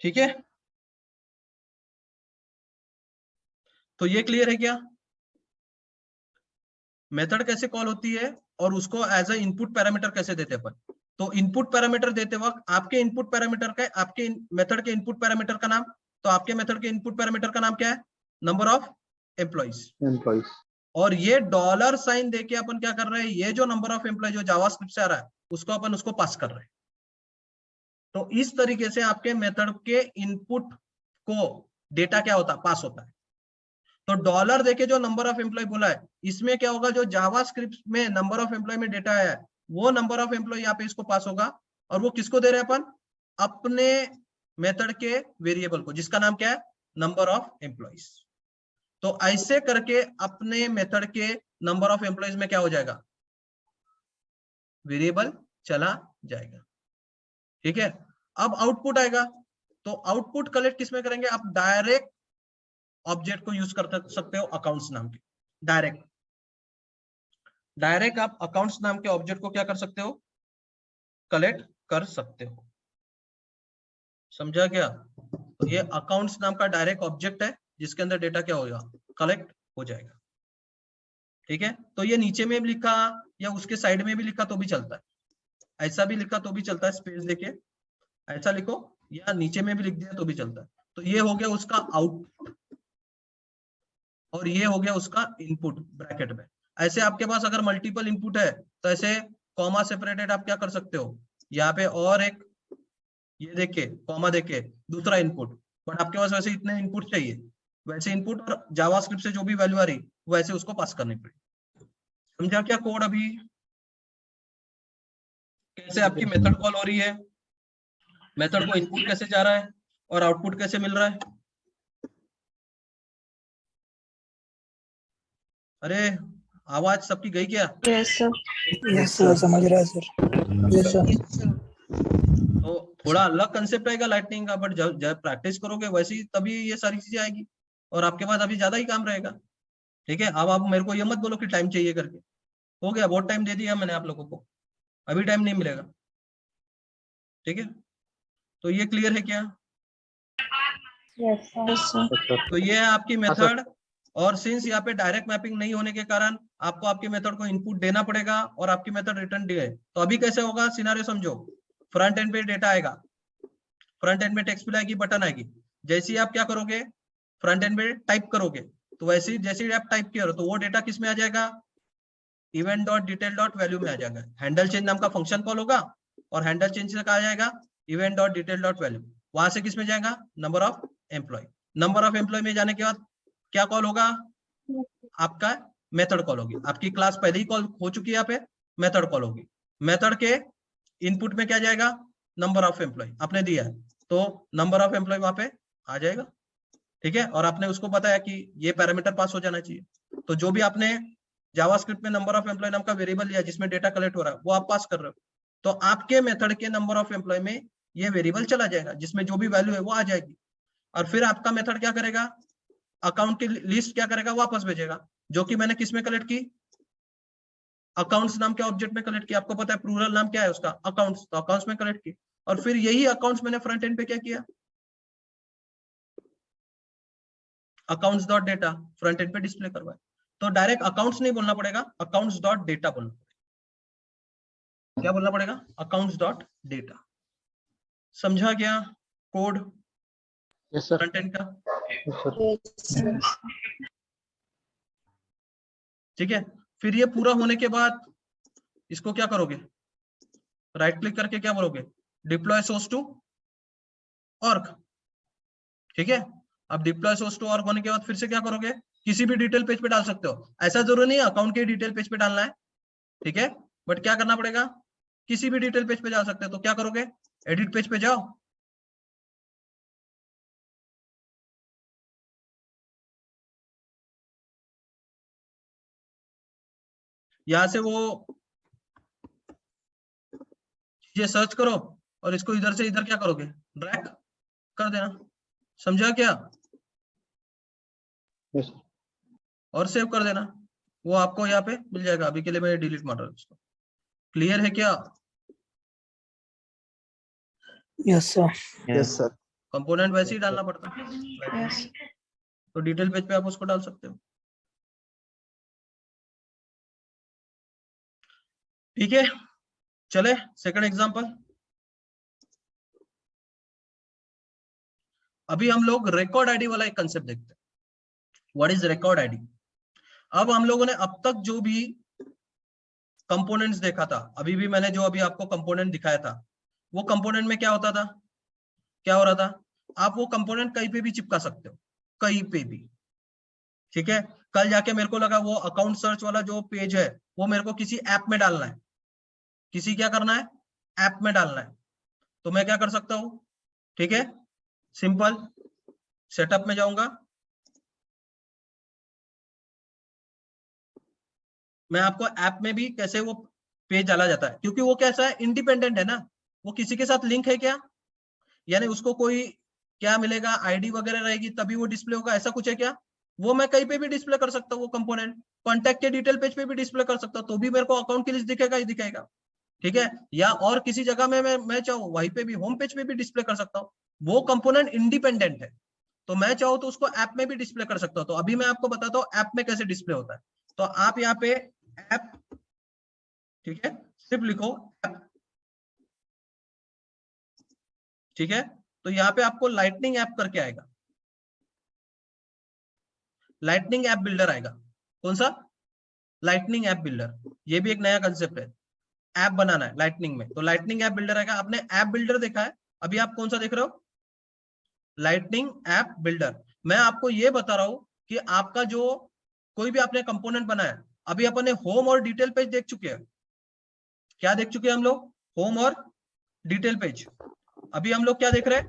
ठीक है, तो ये क्लियर है क्या? मेथड कैसे कॉल होती है और उसको एज अ इनपुट पैरामीटर कैसे देते हैं अपन। तो इनपुट पैरामीटर देते वक्त आपके इनपुट पैरामीटर का, आपके मेथड के इनपुट पैरामीटर का नाम, तो आपके मेथड के इनपुट पैरामीटर का नाम क्या है? Number of employees. और ये डॉलर साइन देके अपन क्या कर रहे हैं? ये जो नंबर ऑफ एम्प्लॉय जो जावास्क्रिप्ट से आ रहा है उसको अपन उसको पास कर रहे हैं। तो इस तरीके से आपके मेथड के इनपुट को डेटा क्या होता है? पास होता है। तो डॉलर देके जो नंबर ऑफ एम्प्लॉय बोला है, इसमें क्या होगा? जो जावास्क्रिप्ट में नंबर ऑफ एम्प्लॉय में डेटा है, वो नंबर ऑफ एम्प्लॉय यहाँ पे इसको पास होगा। और वो किसको दे रहे हैं अपन? अपने मेथड के वेरिएबल को, जिसका नाम क्या है? Number of employees. तो ऐसे करके अपने मेथड के नंबर ऑफ एम्प्लॉइज में क्या हो जाएगा? वेरिएबल चला जाएगा। ठीक है, अब आउटपुट आएगा। तो आउटपुट कलेक्ट किसमें करेंगे? आप डायरेक्ट ऑब्जेक्ट को यूज कर सकते हो अकाउंट्स नाम के। डायरेक्ट आप अकाउंट्स नाम के ऑब्जेक्ट को क्या कर सकते हो? कलेक्ट कर सकते हो। समझा क्या? तो ये अकाउंट्स नाम का डायरेक्ट ऑब्जेक्ट है जिसके अंदर डेटा क्या होगा? कलेक्ट हो जाएगा। ठीक है, तो ये नीचे में भी लिखा या उसके साइड में भी लिखा तो भी चलता है, ऐसा भी लिखा तो भी चलता है, स्पेस देके ऐसा लिखो, या नीचे में भी लिख दिया तो भी चलता है। तो ये हो गया उसका आउटपुट, और ये हो गया उसका इनपुट ब्रैकेट में। ऐसे आपके पास अगर मल्टीपल इनपुट है तो ऐसे कॉमा सेपरेटेड आप क्या कर सकते हो? यहाँ पे और एक ये देखे कॉमा देके दूसरा इनपुट, बट आपके पास वैसे इतने इनपुट चाहिए, वैसे इनपुट और जावास्क्रिप्ट से जो भी वैल्यू आ रही वैसे उसको पास करनी पड़ेगी। समझा क्या कोड? अभी कैसे आपकी मेथड कॉल हो रही है, मेथड को इनपुट कैसे जा रहा है और आउटपुट कैसे मिल रहा है? अरे आवाज सबकी गई क्या? Yes, sir. यस सर, समझ रहा है sir. Yes sir. Yes, sir. तो थोड़ा अलग कंसेप्ट आएगा लाइटनिंग का, बट जब प्रैक्टिस करोगे वैसे ही तभी ये सारी चीजें आएगी, और आपके पास अभी ज्यादा ही काम रहेगा। ठीक है, अब आप मेरे को ये मत बोलो कि टाइम चाहिए करके, हो गया, बहुत टाइम दे दिया मैंने आप लोगों को, अभी टाइम नहीं मिलेगा। ठीक है, तो ये क्लियर है क्या? Yes, sir. Yes, sir. तो ये है आपकी हाँ, सर। मेथड। और सिंस यहाँ पे डायरेक्ट मैपिंग नहीं होने के कारण आपको आपकी मेथड को इनपुट देना पड़ेगा और आपकी मेथड रिटर्न दी है। तो अभी कैसे होगा सिनारियो समझो। फ्रंट एंड पे डेटा आएगा, फ्रंट एंड में टेक्स्ट फिल आएगी, बटन आएगी। जैसे ही आप क्या करोगे, फ्रंट एंड में टाइप करोगे, तो वैसे ही जैसे ही आप टाइप किया तो वो डेटा किस में आ जाएगा, event dot detail dot value में आ जाएगा। हैंडल चेंज नाम का फंक्शन कॉल होगा और हैंडल चेंज से कहा जाएगा event dot detail dot value. वहां से किस में जाएगा, number of employ. Number of employ में जाने के बाद क्या कॉल होगा, आपका मेथड कॉल होगी। आपकी क्लास पहले ही कॉल हो चुकी है, यहाँ पे मेथड कॉल होगी। मेथड के इनपुट में क्या जाएगा, नंबर ऑफ एम्प्लॉय आपने दिया है, तो नंबर ऑफ एम्प्लॉय वहां पे आ जाएगा। ठीक है, और आपने उसको बताया कि ये पैरामीटर पास हो जाना चाहिए। तो जो भी आपने जावास्क्रिप्ट में नंबर ऑफ एम्प्लॉय नाम का वेरिएबल लिया जिसमें डेटा कलेक्ट हो रहा है, वो आप पास कर रहे हो, तो आपके मेथड के नंबर ऑफ एम्प्लॉय में ये वेरिएबल चला जाएगा जिसमें जो भी वैल्यू है वो आ जाएगी। और फिर आपका मेथड क्या करेगा, अकाउंट की लिस्ट क्या करेगा, वापस भेजेगा, जो कि मैंने किस में कलेक्ट की, अकाउंट्स नाम के ऑब्जेक्ट में कलेक्ट किया। आपको पता है प्लूरल नाम क्या है उसका, अकाउंट्स, तो अकाउंट्स में कलेक्ट की। और फिर यही अकाउंट्स मैंने फ्रंट एंड पे क्या किया, accounts dot data front end पे डिस्प्ले करवाया। तो डायरेक्ट अकाउंट्स नहीं बोलना पड़ेगा, अकाउंट्स डॉट डेटा बोलना पड़ेगा। क्या बोलना पड़ेगा, अकाउंट्स डॉट डेटा। समझा गया code Yes, sir. Front end का? Yes, sir. Yes, sir. ठीक है, फिर ये पूरा होने के बाद इसको क्या करोगे, राइट क्लिक करके क्या बोलोगे, डिप्लॉय सोर्स टू ऑर्ग। ठीक है, अब डिप्लॉय सोर्स टू ऑर्ग होने के बाद फिर से क्या करोगे, किसी भी डिटेल पेज पे डाल सकते हो। ऐसा जरूरी नहीं है अकाउंट के डिटेल पेज पे डालना है, ठीक है, बट क्या करना पड़ेगा, किसी भी डिटेल पेज पे डाल सकते हो। तो क्या करोगे, एडिट पेज पे जाओ, यहां से वो चीजें सर्च करो और इसको इधर से इधर क्या करोगे, ड्रैग कर देना। समझा क्या? Yes, sir. और सेव कर देना, वो आपको यहाँ पे मिल जाएगा। अभी के लिए मैं डिलीट मार रहा हूँ इसको। क्लियर है क्या? Yes, sir. Yes, sir. Component वैसे ही डालना पड़ता है, Yes. तो डिटेल पेज पे आप उसको डाल सकते हो। ठीक है, चले सेकंड एग्जांपल। अभी हम लोग रिकॉर्ड आईडी वाला एक कंसेप्ट देखते हैं। What is record ID? अब हम लोगों ने अब तक जो भी कंपोनेंट्स देखा था, अभी भी मैंने जो अभी आपको कंपोनेंट दिखाया था, वो कंपोनेंट में क्या होता था, क्या हो रहा था, आप वो कंपोनेंट कहीं पे भी चिपका सकते हो, कहीं पे भी। ठीक है, कल जाके मेरे को लगा वो अकाउंट सर्च वाला जो पेज है वो मेरे को किसी ऐप में डालना है, किसी क्या करना है, ऐप में डालना है, तो मैं क्या कर सकता हूं, ठीक है, सिंपल सेटअप में जाऊंगा, मैं आपको ऐप में भी कैसे वो पेज डाला जाता है, क्योंकि वो कैसा है, इंडिपेंडेंट है ना, वो किसी के साथ लिंक है क्या, यानी उसको कोई क्या मिलेगा, आईडी वगैरह रहेगी तभी वो डिस्प्ले होगा, ऐसा कुछ है क्या? वो मैं कहीं पे भी डिस्प्ले कर सकता हूँ, वो कंपोनेंट कॉन्टैक्ट के डिटेल पेज पे भी डिस्प्ले कर सकता हूँ, तो भी मेरे को अकाउंट की लिस्ट दिखेगा ही दिखेगा। ठीक है, या और किसी जगह में मैं चाहूँ वहीं पे भी, होम पेज पे भी डिस्प्ले कर सकता हूँ। वो कंपोनेंट इंडिपेंडेंट है, तो मैं चाहूँ तो उसको ऐप में भी डिस्प्ले कर सकता हूँ। तो अभी मैं आपको बताता हूँ ऐप में कैसे डिस्प्ले होता है। तो आप यहाँ पे ऐप, ठीक है, सिर्फ लिखो ऐप, ठीक है, तो यहाँ पे आपको लाइटनिंग ऐप करके आएगा, लाइटनिंग ऐप बिल्डर आएगा। कौन सा? Lightning app builder. ये भी एक नया कंसेप्ट है, ऐप बनाना है लाइटनिंग में, तो लाइटनिंग ऐप बिल्डर आएगा। आपने ऐप बिल्डर देखा है, अभी आप कौन सा देख रहे हो, लाइटनिंग ऐप बिल्डर। मैं आपको ये बता रहा हूं कि आपका जो कोई भी आपने कंपोनेंट बनाया, अभी अपन ने होम और डिटेल पेज देख चुके हैं। क्या देख चुके हैं हम लोग? होम और डिटेल पेज। अभी हम लोग क्या देख रहे हैं?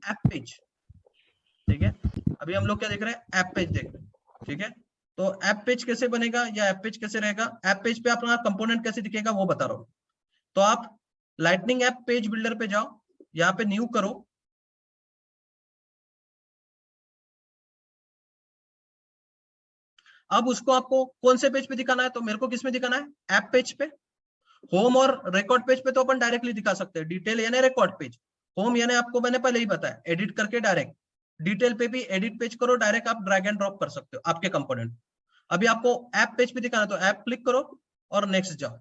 App page. ठीक है, अभी हम लोग क्या देख रहे हैं? ऐप पेज देख रहे हैं। ठीक है, तो ऐप पेज कैसे बनेगा या ऐप पेज कैसे रहेगा, ऐप पेज पे अपना कंपोनेंट कैसे दिखेगा वो बता रहा हूं। तो आप लाइटनिंग ऐप पेज बिल्डर पे जाओ, यहाँ पे न्यू करो, अब उसको आपको कौन से पेज पे दिखाना है, तो मेरे को किस में दिखाना है, ऐप पेज पे। होम और रिकॉर्ड पेज पे तो अपन डायरेक्टली दिखा सकते हैं, डिटेल यानी रिकॉर्ड पेज। होम यानी आपको मैंने पहले ही बताया, एडिट करके डायरेक्ट डिटेल पे भी एडिट पेज करो, डायरेक्ट आप ड्रैग एंड ड्रॉप कर सकते हो आपके कंपोनेंट। अभी आपको ऐप पेज पे दिखाना तो ऐप क्लिक करो और नेक्स्ट जाओ,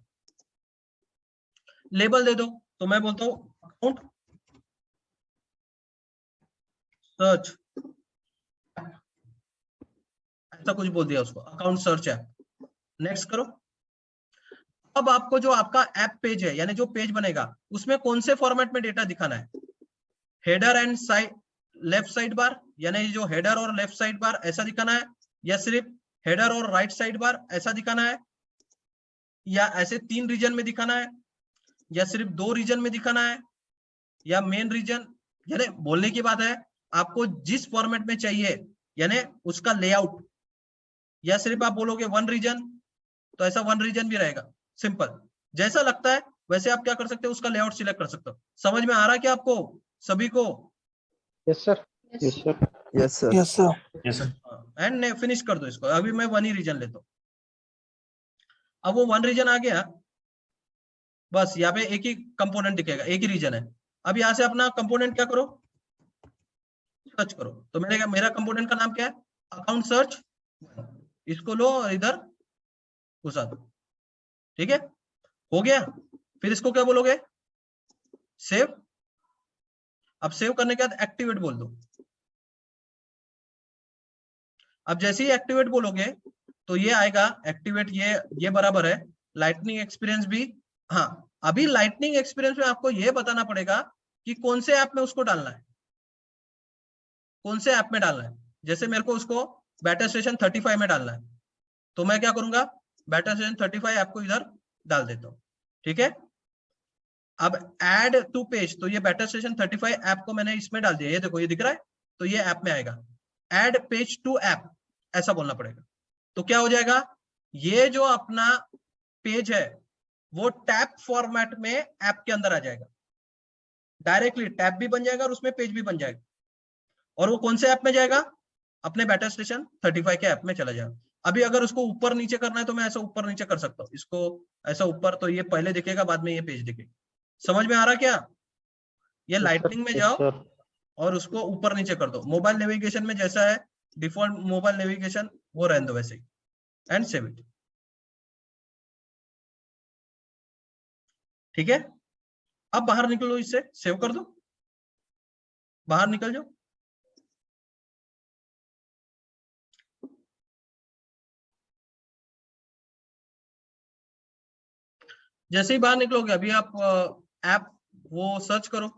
लेबल दे दो। तो मैं बोलता हूँ अकाउंट सर्च, ऐसा कुछ बोल दिया उसको, अकाउंट सर्च ऐप, नेक्स्ट करो। अब आपको जो आपका ऐप पेज है यानी जो पेज बनेगा उसमें कौन से फॉर्मेट में डेटा दिखाना है, header and side left side bar, यानी जो हेडर और लेफ्ट साइड बार ऐसा दिखाना है, या सिर्फ हेडर और राइट साइड बार ऐसा दिखाना है, या ऐसे 3 रीजन में दिखाना है, या सिर्फ 2 रीजन में दिखाना है, या मेन रीजन। यानी बोलने की बात है आपको जिस फॉर्मेट में चाहिए यानी उसका लेआउट, या सिर्फ आप बोलोगे 1 रीजन तो ऐसा 1 रीजन भी रहेगा, सिंपल जैसा लगता है वैसे आप क्या कर सकते हो, उसका लेआउट सिलेक्ट कर सकते हो। समझ में आ रहा है क्या आपको सभी को? Yes sir. Yes sir. Yes sir. Yes, sir. Yes, sir. And finish कर दो इसको। अभी मैं 1 ही रीजन लेता हूँ। अब वो 1 रीजन आ गया, बस यहाँ पे एक ही कंपोनेंट दिखेगा, एक ही रीजन है। अब यहाँ से अपना कंपोनेंट क्या करो, सर्च करो। तो मैंने कहा मेरा कंपोनेंट का नाम क्या है, अकाउंट सर्च। इसको लो और इधर घुसा दो, ठीक है, हो गया। फिर इसको क्या बोलोगे, सेव। अब सेव करने के बाद एक्टिवेट बोल दो। अब जैसे ही एक्टिवेट बोलोगे तो ये आएगा एक्टिवेट, ये बराबर है लाइटनिंग एक्सपीरियंस भी। हाँ, अभी लाइटनिंग एक्सपीरियंस में आपको ये बताना पड़ेगा कि कौन से ऐप में उसको डालना है, कौन से ऐप में डालना है। जैसे मेरे को उसको बैटर स्टेशन 35 में डालना है, तो मैं क्या करूंगा, बैटर स्टेशन 35 ऐप को इधर डाल देता हूँ, ठीक है। अब ऐड टू पेज, तो ये बैटर स्टेशन 35 ऐप को मैंने इसमें डाल दिया, ये देखो ये दिख रहा है, तो ये ऐप में आएगा। ऐड पेज टू ऐप ऐसा बोलना पड़ेगा, तो क्या हो जाएगा, ये जो अपना पेज है वो टैब फॉर्मेट में ऐप के अंदर आ जाएगा, डायरेक्टली टैब भी बन जाएगा और उसमें पेज भी बन जाएगा। और वो कौन से ऐप में जाएगा, अपने बैटर स्टेशन 35 के ऐप में चला जाएगा। अभी अगर उसको ऊपर नीचे करना है तो मैं ऐसा ऊपर नीचे कर सकता हूँ, इसको ऐसा ऊपर, तो ये पहले दिखेगा बाद में ये पेज दिखेगा। समझ में आ रहा क्या? ये लाइटनिंग में जाओ और उसको ऊपर नीचे कर दो। मोबाइल नेविगेशन में जैसा है डिफॉल्ट मोबाइल नेविगेशन वो रहने दो वैसे ही, एंड सेव इट, ठीक है। अब बाहर निकलो, इससे सेव कर दो, बाहर निकल जाओ। जैसे ही बाहर निकलोगे अभी आप ऐप वो सर्च करो,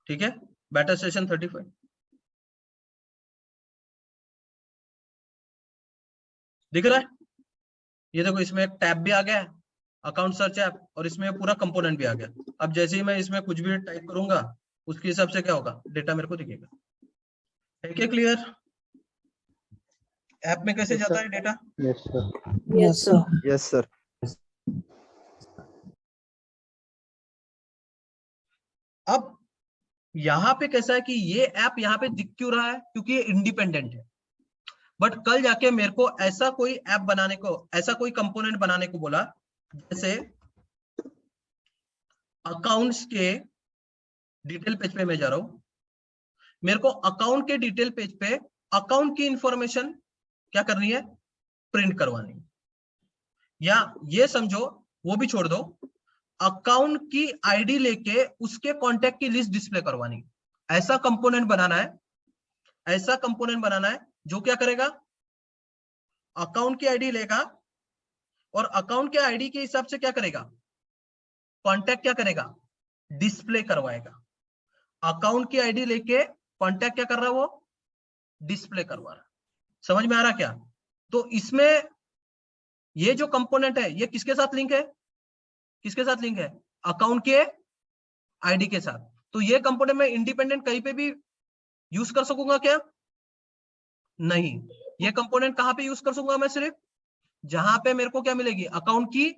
ठीक है, बैटर स्टेशन 35 दिख रहा है। ये देखो इसमें एक टैब भी आ गया है, अकाउंट सर्च ऐप, और इसमें पूरा कंपोनेंट भी आ गया। अब जैसे ही मैं इसमें कुछ भी टाइप करूंगा उसके हिसाब से क्या होगा, डेटा मेरे को दिखेगा। ठीक है, क्लियर? ऐप में कैसे जाता है data? Yes sir. Yes, sir. Yes sir. अब यहाँ पे कैसा है कि ये ऐप यहाँ पे दिख क्यों रहा है, क्योंकि ये इंडिपेंडेंट है। बट कल जाके मेरे को ऐसा कोई ऐप बनाने को, ऐसा कोई कंपोनेंट बनाने को बोला, जैसे अकाउंट्स के डिटेल पेज पे मैं जा रहा हूं, मेरे को अकाउंट के डिटेल पेज पे अकाउंट की इंफॉर्मेशन क्या करनी है, प्रिंट करवानी है। या ये समझो, वो भी छोड़ दो, अकाउंट की आईडी लेके उसके कांटेक्ट की लिस्ट डिस्प्ले करवानी है। ऐसा कंपोनेंट बनाना है, ऐसा कंपोनेंट बनाना है जो क्या करेगा, अकाउंट की आईडी लेगा और अकाउंट के आईडी के हिसाब से क्या करेगा, कांटेक्ट क्या करेगा, डिस्प्ले करवाएगा। अकाउंट की आईडी लेके कांटेक्ट क्या कर रहा है, वो डिस्प्ले करवा रहा है। समझ में आ रहा क्या? तो इसमें ये जो कंपोनेंट है ये किसके साथ लिंक है, किसके साथ लिंक है, अकाउंट के आईडी के साथ। तो ये कंपोनेंट में इंडिपेंडेंट कहीं पे भी यूज कर सकूंगा क्या? नहीं। ये कंपोनेंट कहां पे यूज कर सकूंगा मैं, सिर्फ जहां पे मेरे को क्या मिलेगी, अकाउंट की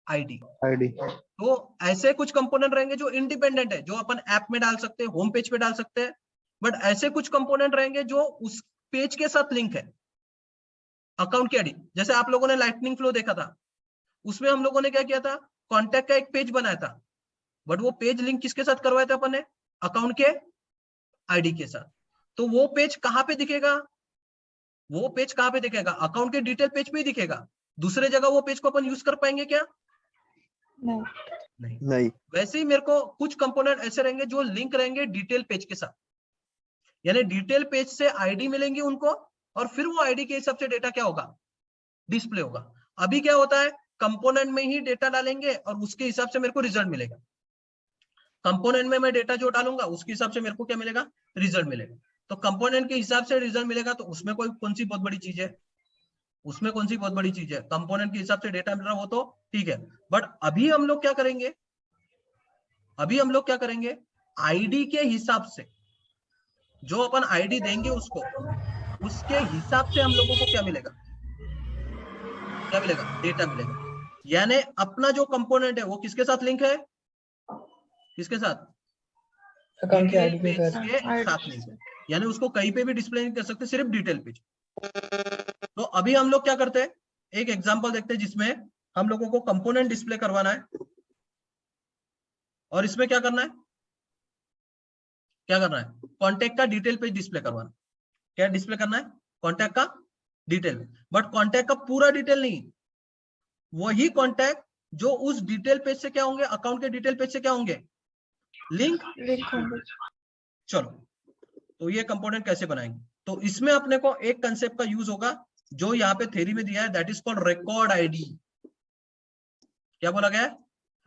आईडी। तो ऐसे कुछ कंपोनेंट रहेंगे जो इंडिपेंडेंट है, जो अपन ऐप में डाल सकते हैं, होम पेज पे डाल सकते हैं। बट ऐसे कुछ कंपोनेंट रहेंगे जो उस पेज के साथ लिंक है, अकाउंट की आईडी। जैसे आप लोगों ने लाइटनिंग फ्लो देखा था, उसमें हम लोगों ने क्या किया था, कॉन्टैक्ट का एक पेज बनाया था, बट वो पेज लिंक किसके साथ करवाया था अपन ने? अकाउंट के आईडी के साथ। तो वो पेज कहाँ पे दिखेगा? वो पेज कहाँ पे दिखेगा? अकाउंट के डिटेल पेज पे ही दिखेगा। दूसरे जगह वो पेज को अपन यूज कर पाएंगे क्या? No. नहीं। नहीं। वैसे ही मेरे को कुछ कंपोनेंट ऐसे रहेंगे जो लिंक रहेंगे डिटेल पेज के साथ, यानी डिटेल पेज से आईडी मिलेंगी उनको, और फिर वो आईडी के हिसाब से डेटा क्या होगा? डिस्प्ले होगा। अभी क्या होता है, कंपोनेंट में ही डेटा डालेंगे और उसके हिसाब से मेरे को रिजल्ट मिलेगा। कंपोनेंट में मैं डेटा जो डालूंगा उसके हिसाब से मेरे को क्या मिलेगा? रिजल्ट मिलेगा। तो कंपोनेंट के हिसाब से रिजल्ट मिलेगा, तो उसमें कौन सी बहुत बड़ी चीज है? उसमें कौन सी बहुत बड़ी चीज है? कंपोनेंट के हिसाब से डेटा मिल रहा हो तो ठीक है। बट अभी हम लोग क्या करेंगे? अभी हम लोग क्या करेंगे? आईडी के हिसाब से, जो अपन आईडी देंगे उसको, उसके हिसाब से हम लोगों को क्या मिलेगा? क्या मिलेगा? डेटा मिलेगा। यानी अपना जो कंपोनेंट है वो किसके साथ लिंक है? किसके साथ? अकाउंट के आईडी डिटेल के पेज साथ। के साथ लिंक है। यानी उसको कहीं पे भी डिस्प्ले नहीं कर सकते, सिर्फ डिटेल पेज। तो अभी हम लोग क्या करते हैं, एक एग्जांपल देखते हैं जिसमें हम लोगों को कंपोनेंट डिस्प्ले करवाना है, और इसमें क्या करना है? क्या करना है? कॉन्टैक्ट का डिटेल पेज डिस्प्ले करवाना। क्या डिस्प्ले करना है? कॉन्टैक्ट का डिटेल। बट कॉन्टैक्ट का पूरा डिटेल नहीं, वही कॉन्टैक्ट जो उस डिटेल पेज से क्या होंगे? अकाउंट के डिटेल पेज से क्या होंगे? लिंक। Link होंगे। चलो, तो ये कंपोनेंट कैसे बनाएंगे? तो इसमें अपने को एक कंसेप्ट का यूज होगा जो यहाँ पे थ्योरी में दिया है, that is called record ID. क्या बोला गया है?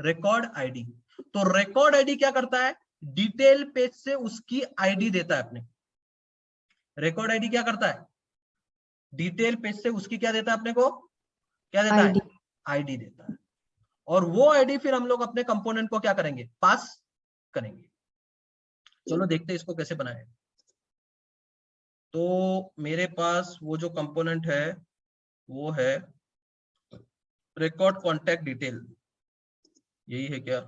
Record ID. तो रिकॉर्ड आईडी क्या करता है? डिटेल पेज से उसकी आईडी देता है अपने। रिकॉर्ड आईडी क्या करता है? डिटेल पेज से उसकी क्या देता है अपने को? क्या देता है? आईडी देता है। और वो आईडी फिर हम लोग अपने कंपोनेंट को क्या करेंगे? पास करेंगे। चलो देखते हैं इसको कैसे बनाए। तो मेरे पास वो जो कंपोनेंट है वो है रिकॉर्ड कॉन्टैक्ट डिटेल, यही है क्या?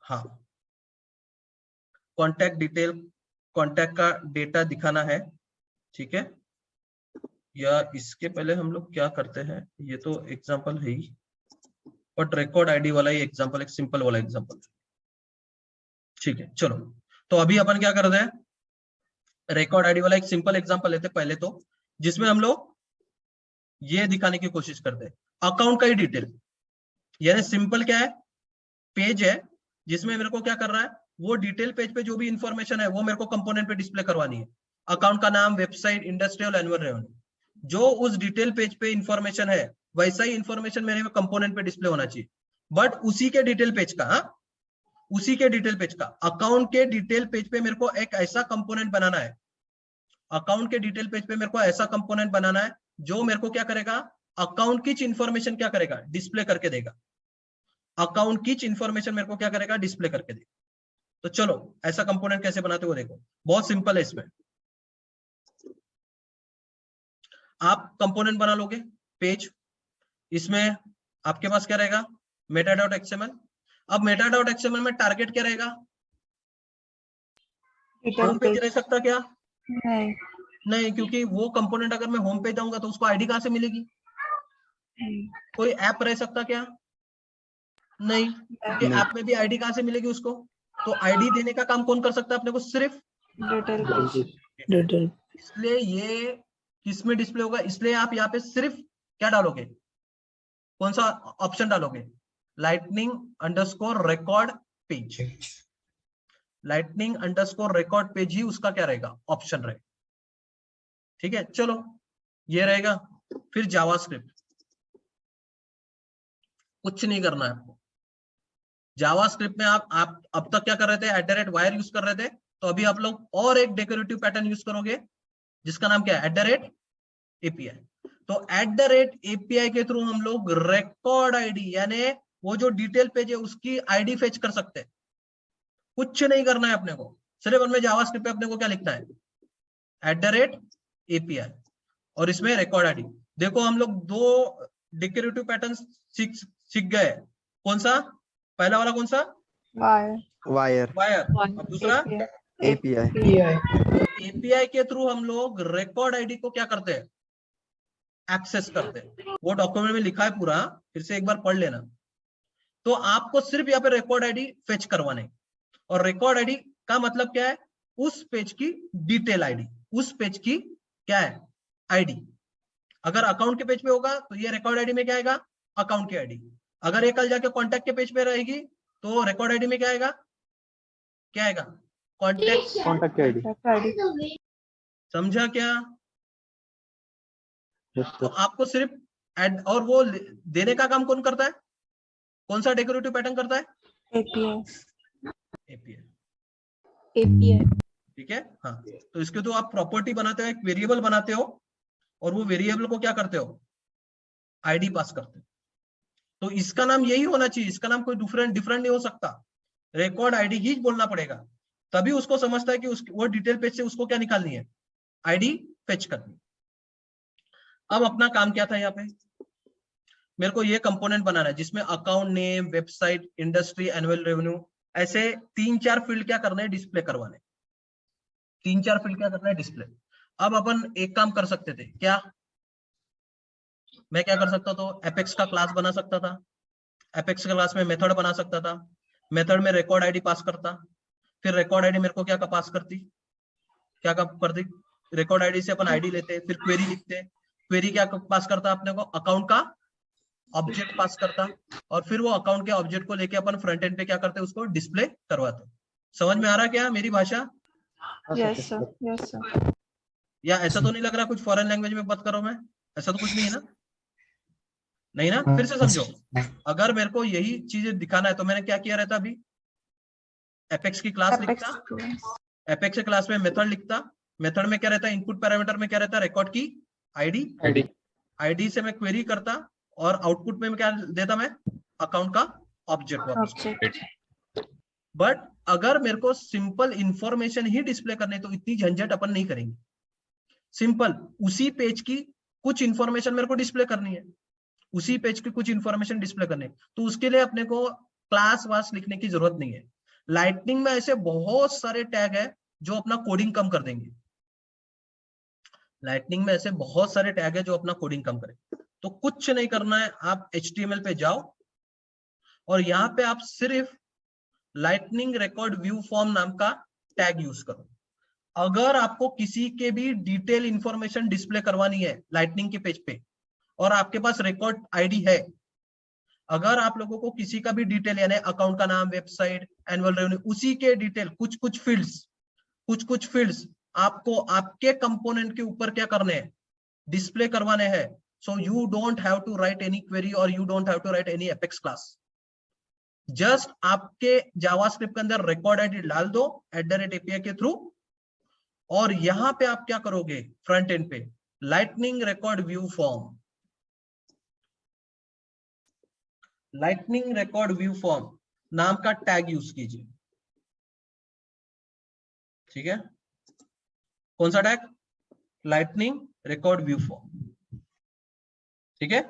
हाँ, कॉन्टैक्ट डिटेल, कॉन्टैक्ट का डेटा दिखाना है, ठीक है। या इसके पहले हम लोग क्या करते हैं, ये तो एग्जांपल है ही, बट रिकॉर्ड आईडी वाला ही एग्जांपल, एक सिंपल वाला एग्जांपल, ठीक है। चलो, तो अभी अपन क्या करते हैं, रिकॉर्ड आईडी वाला एक सिंपल एग्जांपल लेते हैं पहले तो, जिसमें हम लोग ये दिखाने की कोशिश करते हैं अकाउंट का ही डिटेल। यानी सिंपल क्या है, पेज है जिसमें मेरे को क्या कर रहा है, वो डिटेल पेज पे जो भी इंफॉर्मेशन है वो मेरे को कंपोनेंट पे डिस्प्ले करवानी है। अकाउंट का नाम, वेबसाइट, इंडस्ट्री और एनुअल रेवेन्यू, जो उस डिटेल पेज पे इंफॉर्मेशन है वैसा ही इंफॉर्मेशन मेरे कंपोनेंट पे डिस्प्ले होना चाहिए। बट उसी के डिटेल पेज का, उसी के डिटेल पेज का, अकाउंट के डिटेल पेज पे मेरे को एक ऐसा कंपोनेंट बनाना है, अकाउंट के डिटेल पेज पे मेरे को ऐसा कंपोनेंट बनाना है जो मेरे को क्या करेगा, अकाउंट की इंफॉर्मेशन क्या करेगा, डिस्प्ले करके देगा। अकाउंट की इंफॉर्मेशन मेरे को क्या करेगा, डिस्प्ले करके देगा। तो चलो ऐसा कंपोनेंट कैसे बनाते हो देखो, बहुत सिंपल है। इसमें आप कंपोनेंट बना लोगे पेज, इसमें आपके पास क्या रहेगा, meta.xml। अब meta.xml में टारगेट क्या रहेगा, होम पेज रह सकता क्या? नहीं। नहीं, क्योंकि वो कंपोनेंट अगर मैं होम पेज दूंगा तो उसको आईडी कहां से मिलेगी? कोई ऐप रह सकता क्या? नहीं, क्योंकि ऐप में भी आईडी कहां से मिलेगी उसको? तो आईडी देने का काम कौन कर सकता है अपने को? सिर्फ डिटेल पेज। डिटेल। इसलिए ये किसमें डिस्प्ले होगा, इसलिए आप यहाँ पे सिर्फ क्या डालोगे, कौन सा ऑप्शन डालोगे, lightning underscore record page. Lightning underscore record page ही उसका क्या रहेगा, ऑप्शन रहेगा, ठीक है। चलो ये रहेगा। फिर जावास्क्रिप्ट, कुछ नहीं करना है आपको। जावास्क्रिप्ट में आप अब तक क्या कर रहे थे, @var यूज कर रहे थे, तो अभी आप लोग और एक डेकोरेटिव पैटर्न यूज करोगे जिसका नाम क्या है, @API। तो @API के थ्रू हम लोग रिकॉर्ड आईडी, यानी वो जो डिटेल पेज है उसकी आईडी फेच कर सकते हैं। कुछ नहीं करना है अपने को, सिर्फ उनमें जावास्क्रिप्ट पे अपने को क्या लिखना है, @API, और इसमें रिकॉर्ड आईडी। देखो हम लोग दो डेकोरेटिव पैटर्न सीख गए। कौन सा? पहला वाला कौन सा, वायर। वायर। दूसरा एपीआई। एपीआई के थ्रू हम लोग रिकॉर्ड आईडी को क्या करते हैं, एक्सेस करते हैं। वो डॉक्यूमेंट में लिखा है पूरा, फिर से एक बार पढ़ लेना। तो आपको सिर्फ यहाँ पे रिकॉर्ड आईडी फेच करवाने, और रिकॉर्ड आईडी का मतलब क्या है, उस पेज की डिटेल आईडी, उस पेज की क्या है आईडी। अगर अकाउंट के पेज पे होगा तो ये रिकॉर्ड आईडी में क्या आएगा, अकाउंट की आईडी। अगर ये कल जाके कॉन्टैक्ट के पेज पे रहेगी तो रिकॉर्ड आईडी में क्या आएगा, क्या आएगा, कॉन्टैक्ट आईडी। ID. समझा क्या? यस तो सर। आपको सिर्फ एड, और वो देने का काम कौन करता है, कौन सा डेकोरेटिव पैटर्न करता है, API. एपीआई। API. ठीक है, हाँ। तो इसके तो आप प्रॉपर्टी बनाते हो, एक वेरिएबल बनाते हो, और वो वेरिएबल को क्या करते हो, आईडी पास करते हो। तो इसका नाम यही होना चाहिए, इसका नाम कोई डिफरेंट नहीं हो सकता, रिकॉर्ड आईडी ही बोलना पड़ेगा, तभी उसको समझता है कि वो डिटेल पेज से उसको क्या निकालनी है, आईडी फेच करनी। अब अपना काम क्या था, यहाँ पे मेरे को ये कंपोनेंट बनाना है जिसमें account name, website, industry, annual revenue, ऐसे 3-4 फील्ड क्या करने हैं, डिस्प्ले करवाने, 3-4 फील्ड क्या करना है, डिस्प्ले। अब अपन एक काम कर सकते थे, क्या मैं क्या कर सकता था, एपेक्स का क्लास बना सकता था, एपेक्स के क्लास में मेथड बना सकता था, मेथड में रिकॉर्ड आईडी पास करता, फिर रिकॉर्ड आईडी मेरे को क्या पास करती, क्या करती, रिकॉर्ड आईडी से अपन आईडी लेते, फिर क्वेरी लिखते, क्वेरी क्या पास करता अपने को, अकाउंट का ऑब्जेक्ट पास करता, और फिर वो अकाउंट के ऑब्जेक्ट को लेके अपन फ्रंट एंड पे क्या करते, उसको डिस्प्ले करवाते। समझ में आ रहा क्या मेरी भाषा? Yes sir. Yes sir. या ऐसा तो नहीं लग रहा कुछ फॉरेन लैंग्वेज में बात करो मैं, ऐसा तो कुछ नहीं है ना, नहीं ना? फिर से समझो, अगर मेरे को यही चीजें दिखाना है तो मैंने क्या किया रहता, अभी एपेक्स की क्लास Apex लिखता, class. एपेक्स के क्लास में मेथड लिखता, मेथड में क्या रहता है, इनपुट पैरामीटर में क्या रहता है, रिकॉर्ड की आईडी, आईडी से मैं क्वेरी करता, और आउटपुट में क्या देता मैं, अकाउंट का ऑब्जेक्ट वापस। Object. बट अगर मेरे को सिंपल इंफॉर्मेशन ही डिस्प्ले करने तो इतनी झंझट अपन नहीं करेंगे, सिंपल उसी पेज की कुछ इंफॉर्मेशन मेरे को डिस्प्ले करनी है, उसी पेज की कुछ इंफॉर्मेशन डिस्प्ले करनी है, तो उसके लिए अपने को क्लास वास लिखने की जरूरत नहीं है। लाइटनिंग में ऐसे बहुत सारे टैग है जो अपना कोडिंग कम कर देंगे, लाइटनिंग में ऐसे बहुत सारे टैग है जो अपना कोडिंग कम करेंगे। तो कुछ नहीं करना है, आप HTML पे जाओ और यहाँ पे आप सिर्फ लाइटनिंग रिकॉर्ड व्यू फॉर्म नाम का टैग यूज करो। अगर आपको किसी के भी डिटेल इंफॉर्मेशन डिस्प्ले करवानी है लाइटनिंग के पेज पे और आपके पास रिकॉर्ड आईडी है, अगर आप लोगों को किसी का भी डिटेल यानी अकाउंट का नाम, वेबसाइट, एनुअल रेवेन्यू, उसी के डिटेल कुछ फील्ड्स आपको आपके कंपोनेंट के ऊपर क्या करने हैं, डिस्प्ले करवाने हैं। So you don't have to write any query और you don't have to write any apex class, just आपके जावास्क्रिप्ट के अंदर रिकॉर्ड आईडी डाल दो @API के थ्रू, और यहां पे आप क्या करोगे, फ्रंट एंड पे lightning record view form, lightning record view form नाम का टैग यूज कीजिए। ठीक है, कौन सा tag, lightning record view form. ठीक है,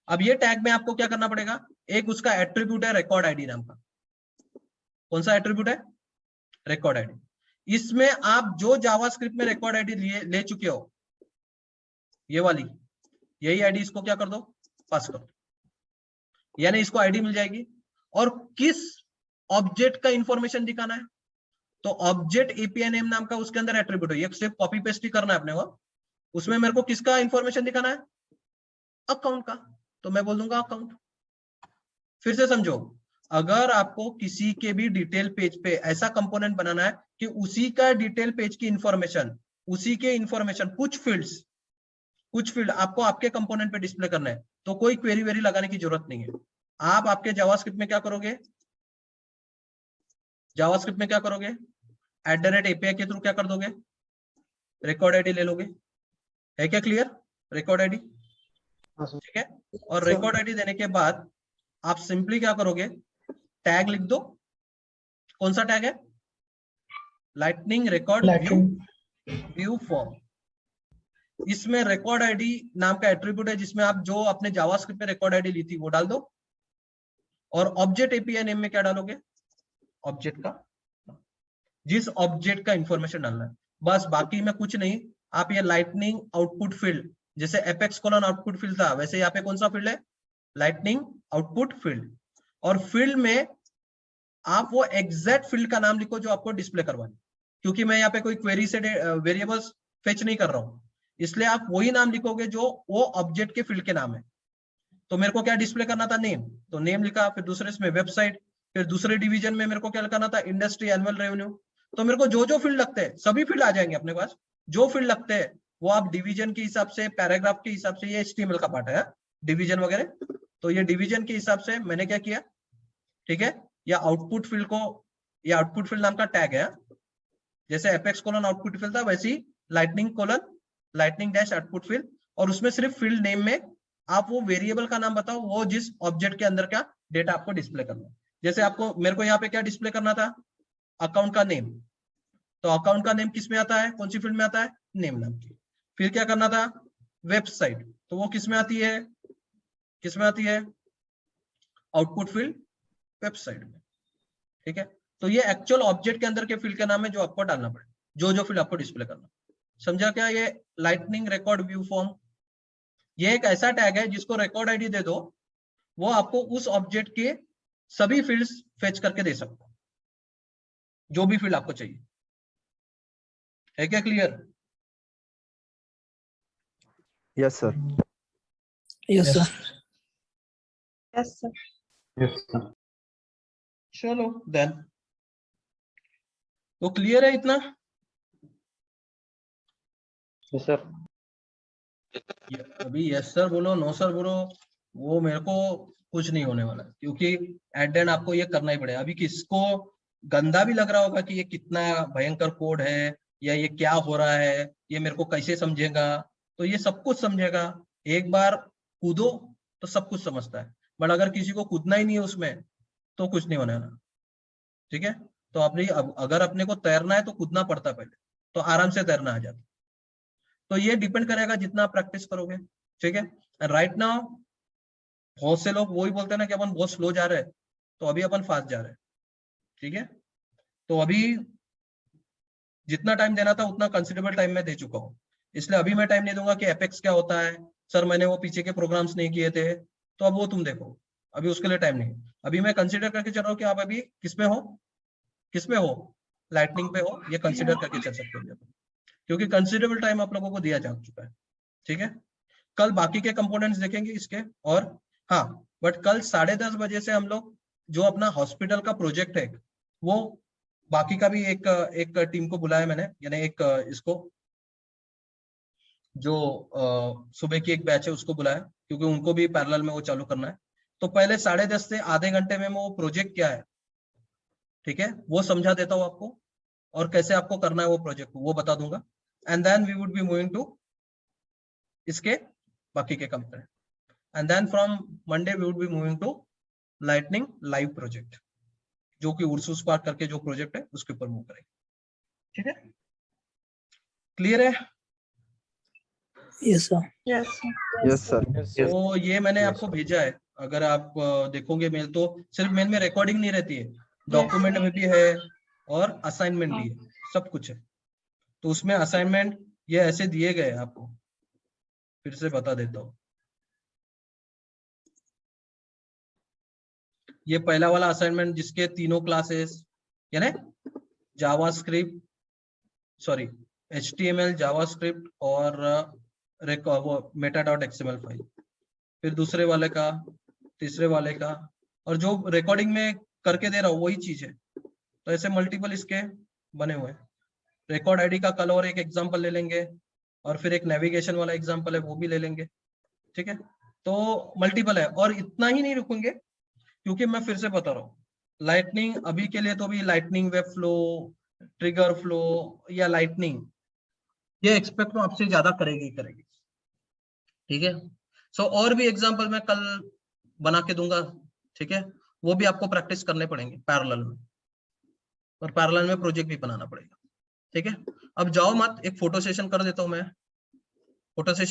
अब ये टैग में आपको क्या करना पड़ेगा, एक उसका एट्रीब्यूट है रिकॉर्ड आईडी नाम का, कौन सा एट्रीब्यूट है, रिकॉर्ड आईडी। इसमें आप जो जावास्क्रिप्ट में रिकॉर्ड आईडी ले चुके हो, ये वाली यही आईडी इसको क्या कर दो, पास कर दो, यानी इसको आईडी मिल जाएगी। और किस ऑब्जेक्ट का इंफॉर्मेशन दिखाना है, तो ऑब्जेक्ट API नेम नाम का उसके अंदर एट्रीब्यूट है, ये सिर्फ कॉपी पेस्ट ही करना है अपने को। उसमें मेरे को किसका इंफॉर्मेशन दिखाना है, अकाउंट का, तो मैं बोल दूंगा अकाउंट। फिर से समझो, अगर आपको किसी के भी डिटेल पेज पे ऐसा कंपोनेंट बनाना है कि उसी का डिटेल पेज की इंफॉर्मेशन, उसी के इंफॉर्मेशन कुछ फील्ड आपको आपके कंपोनेंट पे डिस्प्ले करना है, तो कोई क्वेरी वेरी लगाने की जरूरत नहीं है। आप आपके जावास्क्रिप्ट में क्या करोगे, जावास्क्रिप्ट में क्या करोगे, @API के थ्रू क्या कर दोगे, रिकॉर्ड आईडी ले लोगे। है क्या क्लियर, रिकॉर्ड आईडी? ठीक है, और रिकॉर्ड आईडी देने के बाद आप सिंपली क्या करोगे, टैग लिख दो। कौन सा टैग है, लाइटनिंग रिकॉर्ड व्यू फॉर्म। इसमें रिकॉर्ड आईडी नाम का एट्रीब्यूट है जिसमें आप जो अपने जावास्क्रिप्ट में रिकॉर्ड आईडी ली थी वो डाल दो, और ऑब्जेक्ट API नेम में क्या डालोगे, ऑब्जेक्ट का, जिस ऑब्जेक्ट का इंफॉर्मेशन डालना है, बस, बाकी में कुछ नहीं। आप ये लाइटनिंग आउटपुट फील्ड, जैसे एपेक्स : आउटपुट फील्ड था, वैसे यहाँ पे कौन सा फील्ड है, लाइटनिंग आउटपुट फील्ड। और फील्ड में आप वो एग्जैक्ट फील्ड का नाम लिखो जो आपको डिस्प्ले करवानी, क्योंकि मैं यहाँ पे कोई क्वेरी से वेरिएबल्स फेच नहीं कर रहा हूँ, इसलिए आप वही नाम लिखोगे जो वो ऑब्जेक्ट के फील्ड के नाम है। तो मेरे को क्या डिस्प्ले करना था, नेम, तो नेम लिखा, फिर दूसरे इसमें वेबसाइट, फिर दूसरे डिवीजन में मेरे को क्या करना था, इंडस्ट्री, एनुअल रेवेन्यू। तो मेरे को जो जो फील्ड लगते हैं सभी फील्ड आ जाएंगे अपने पास, जो फील्ड लगते हैं वो आप डिवीजन के हिसाब से, पैराग्राफ के हिसाब से, ये HTML का पार्ट है डिवीजन वगैरह, तो ये डिवीजन के हिसाब से मैंने क्या किया, ठीक है, या आउटपुट फील्ड को, या आउटपुट फील्ड नाम का टैग है, जैसे एपेक्स कोलन आउटपुट फील्ड था वैसे ही lightning colon lightning dash output field, और उसमें सिर्फ फील्ड नेम में आप वो वेरिएबल का नाम बताओ, वो जिस ऑब्जेक्ट के अंदर का डेटा आपको डिस्प्ले करना है। जैसे आपको, मेरे को यहाँ पे क्या डिस्प्ले करना था, अकाउंट का नेम, तो अकाउंट का नेम किस में आता है, कौन सी फील्ड में आता है, नेम नाम की। फिर क्या करना था, वेबसाइट, तो वो किस में आती है, किस में आती है, आउटपुट फील्ड वेबसाइट में, ठीक है। तो ये एक्चुअल ऑब्जेक्ट के अंदर के फील्ड का नाम है जो आपको डालना पड़ेगा, जो फील्ड आपको डिस्प्ले करना, समझा क्या। ये लाइटनिंग रिकॉर्ड व्यू फॉर्म, ये एक ऐसा टैग है जिसको रिकॉर्ड आईडी दे दो, वो आपको उस ऑब्जेक्ट के सभी फील्ड्स फेच करके दे सकता है, जो भी फील्ड आपको चाहिए, है क्या clear. Yes sir. Yes, sir. Yes, sir. चलो देन, तो क्लियर है इतना। सर अभी यस सर बोलो, नो सर बोलो, वो मेरे को कुछ नहीं होने वाला, क्योंकि एट द एंड आपको ये करना ही पड़ेगा। अभी किसको गंदा भी लग रहा होगा कि ये कितना भयंकर कोड है, या ये क्या हो रहा है, ये मेरे को कैसे समझेगा, तो ये सब कुछ समझेगा। एक बार कूदो तो सब कुछ समझता है, बट अगर किसी को कूदना ही नहीं है उसमें तो कुछ नहीं होने वाला, ठीक है। तो अपनी अगर अपने को तैरना है तो कूदना पड़ता है पहले, तो आराम से तैरना आ जाता। तो ये डिपेंड करेगा जितना आप प्रैक्टिस करोगे, ठीक है। राइट नाउ बहुत से लोग वही बोलते हैं ना कि अपन बहुत स्लो जा रहे हैं, तो अभी अपन फास्ट जा रहे हैं, ठीक है। तो अभी जितना टाइम देना था उतना कंसिडरेबल टाइम मैं दे चुका हूँ, इसलिए अभी मैं टाइम नहीं दूंगा कि एपेक्स क्या होता है, सर मैंने वो पीछे के प्रोग्राम्स नहीं किए थे, तो अब वो तुम देखो, अभी उसके लिए टाइम नहीं। अभी मैं कंसिडर करके चल रहा हूँ कि आप अभी किसमें हो, किसमें हो, लाइटनिंग पे हो, ये कंसिडर करके चल सकते हो, क्योंकि कंसिडरेबल टाइम आप लोगों को दिया जा चुका है, ठीक है। कल बाकी के कंपोनेंट्स देखेंगे इसके, और हाँ बट कल 10:30 बजे से हम लोग जो अपना हॉस्पिटल का प्रोजेक्ट है, वो बाकी का भी एक टीम को बुलाया मैंने, यानी एक इसको जो सुबह की एक बैच है उसको बुलाया, क्योंकि उनको भी पैरेलल में वो चालू करना है। तो पहले 10:30 से आधे घंटे में वो प्रोजेक्ट क्या है, ठीक है, वो समझा देता हूँ आपको, और कैसे आपको करना है वो प्रोजेक्ट वो बता दूंगा। And then we would be moving to इसके बाकी के component, and then from Monday we would be moving to lightning live project, जो कि उर्सू स्पार्क करके जो प्रोजेक्ट है उसके ऊपर मूव करेंगे, ठीक है। क्लियर है। Yes, sir. Yes, sir. Yes sir. तो ये मैंने आपको भेजा है, अगर आप देखोगे मेल, तो सिर्फ मेल में रिकॉर्डिंग नहीं रहती है, डॉक्यूमेंट में भी है और असाइनमेंट भी है, सब कुछ है। तो उसमें असाइनमेंट ये ऐसे दिए गए आपको, फिर से बता देता हूँ। ये पहला वाला असाइनमेंट जिसके तीनों क्लासेस, यानी जावास्क्रिप्ट, सॉरी HTML, जावास्क्रिप्ट और वो meta.xml फाइल, फिर दूसरे वाले का, तीसरे वाले का, और जो रिकॉर्डिंग में करके दे रहा हूँ वही चीज है। तो ऐसे मल्टीपल इसके बने हुए हैं। रिकॉर्ड आईडी का कल और एक एग्जांपल ले लेंगे, और फिर एक नेविगेशन वाला एग्जांपल है वो भी ले लेंगे, ठीक है। तो मल्टीपल है, और इतना ही नहीं रुकेंगे, क्योंकि मैं फिर से बता रहा हूँ, लाइटनिंग अभी के लिए तो भी lightning web flow, trigger flow या लाइटनिंग, ये एक्सपेक्ट आपसे ज्यादा करेगी, ठीक है। सो और भी एग्जांपल मैं कल बना के दूंगा, ठीक है, वो भी आपको प्रैक्टिस करने पड़ेंगे पैरेलल में, और पैरेलल में प्रोजेक्ट भी बनाना पड़ेगा, ठीक है। अब जाओ मत, एक फोटो सेशन कर देता हूं मैं, फोटो सेशन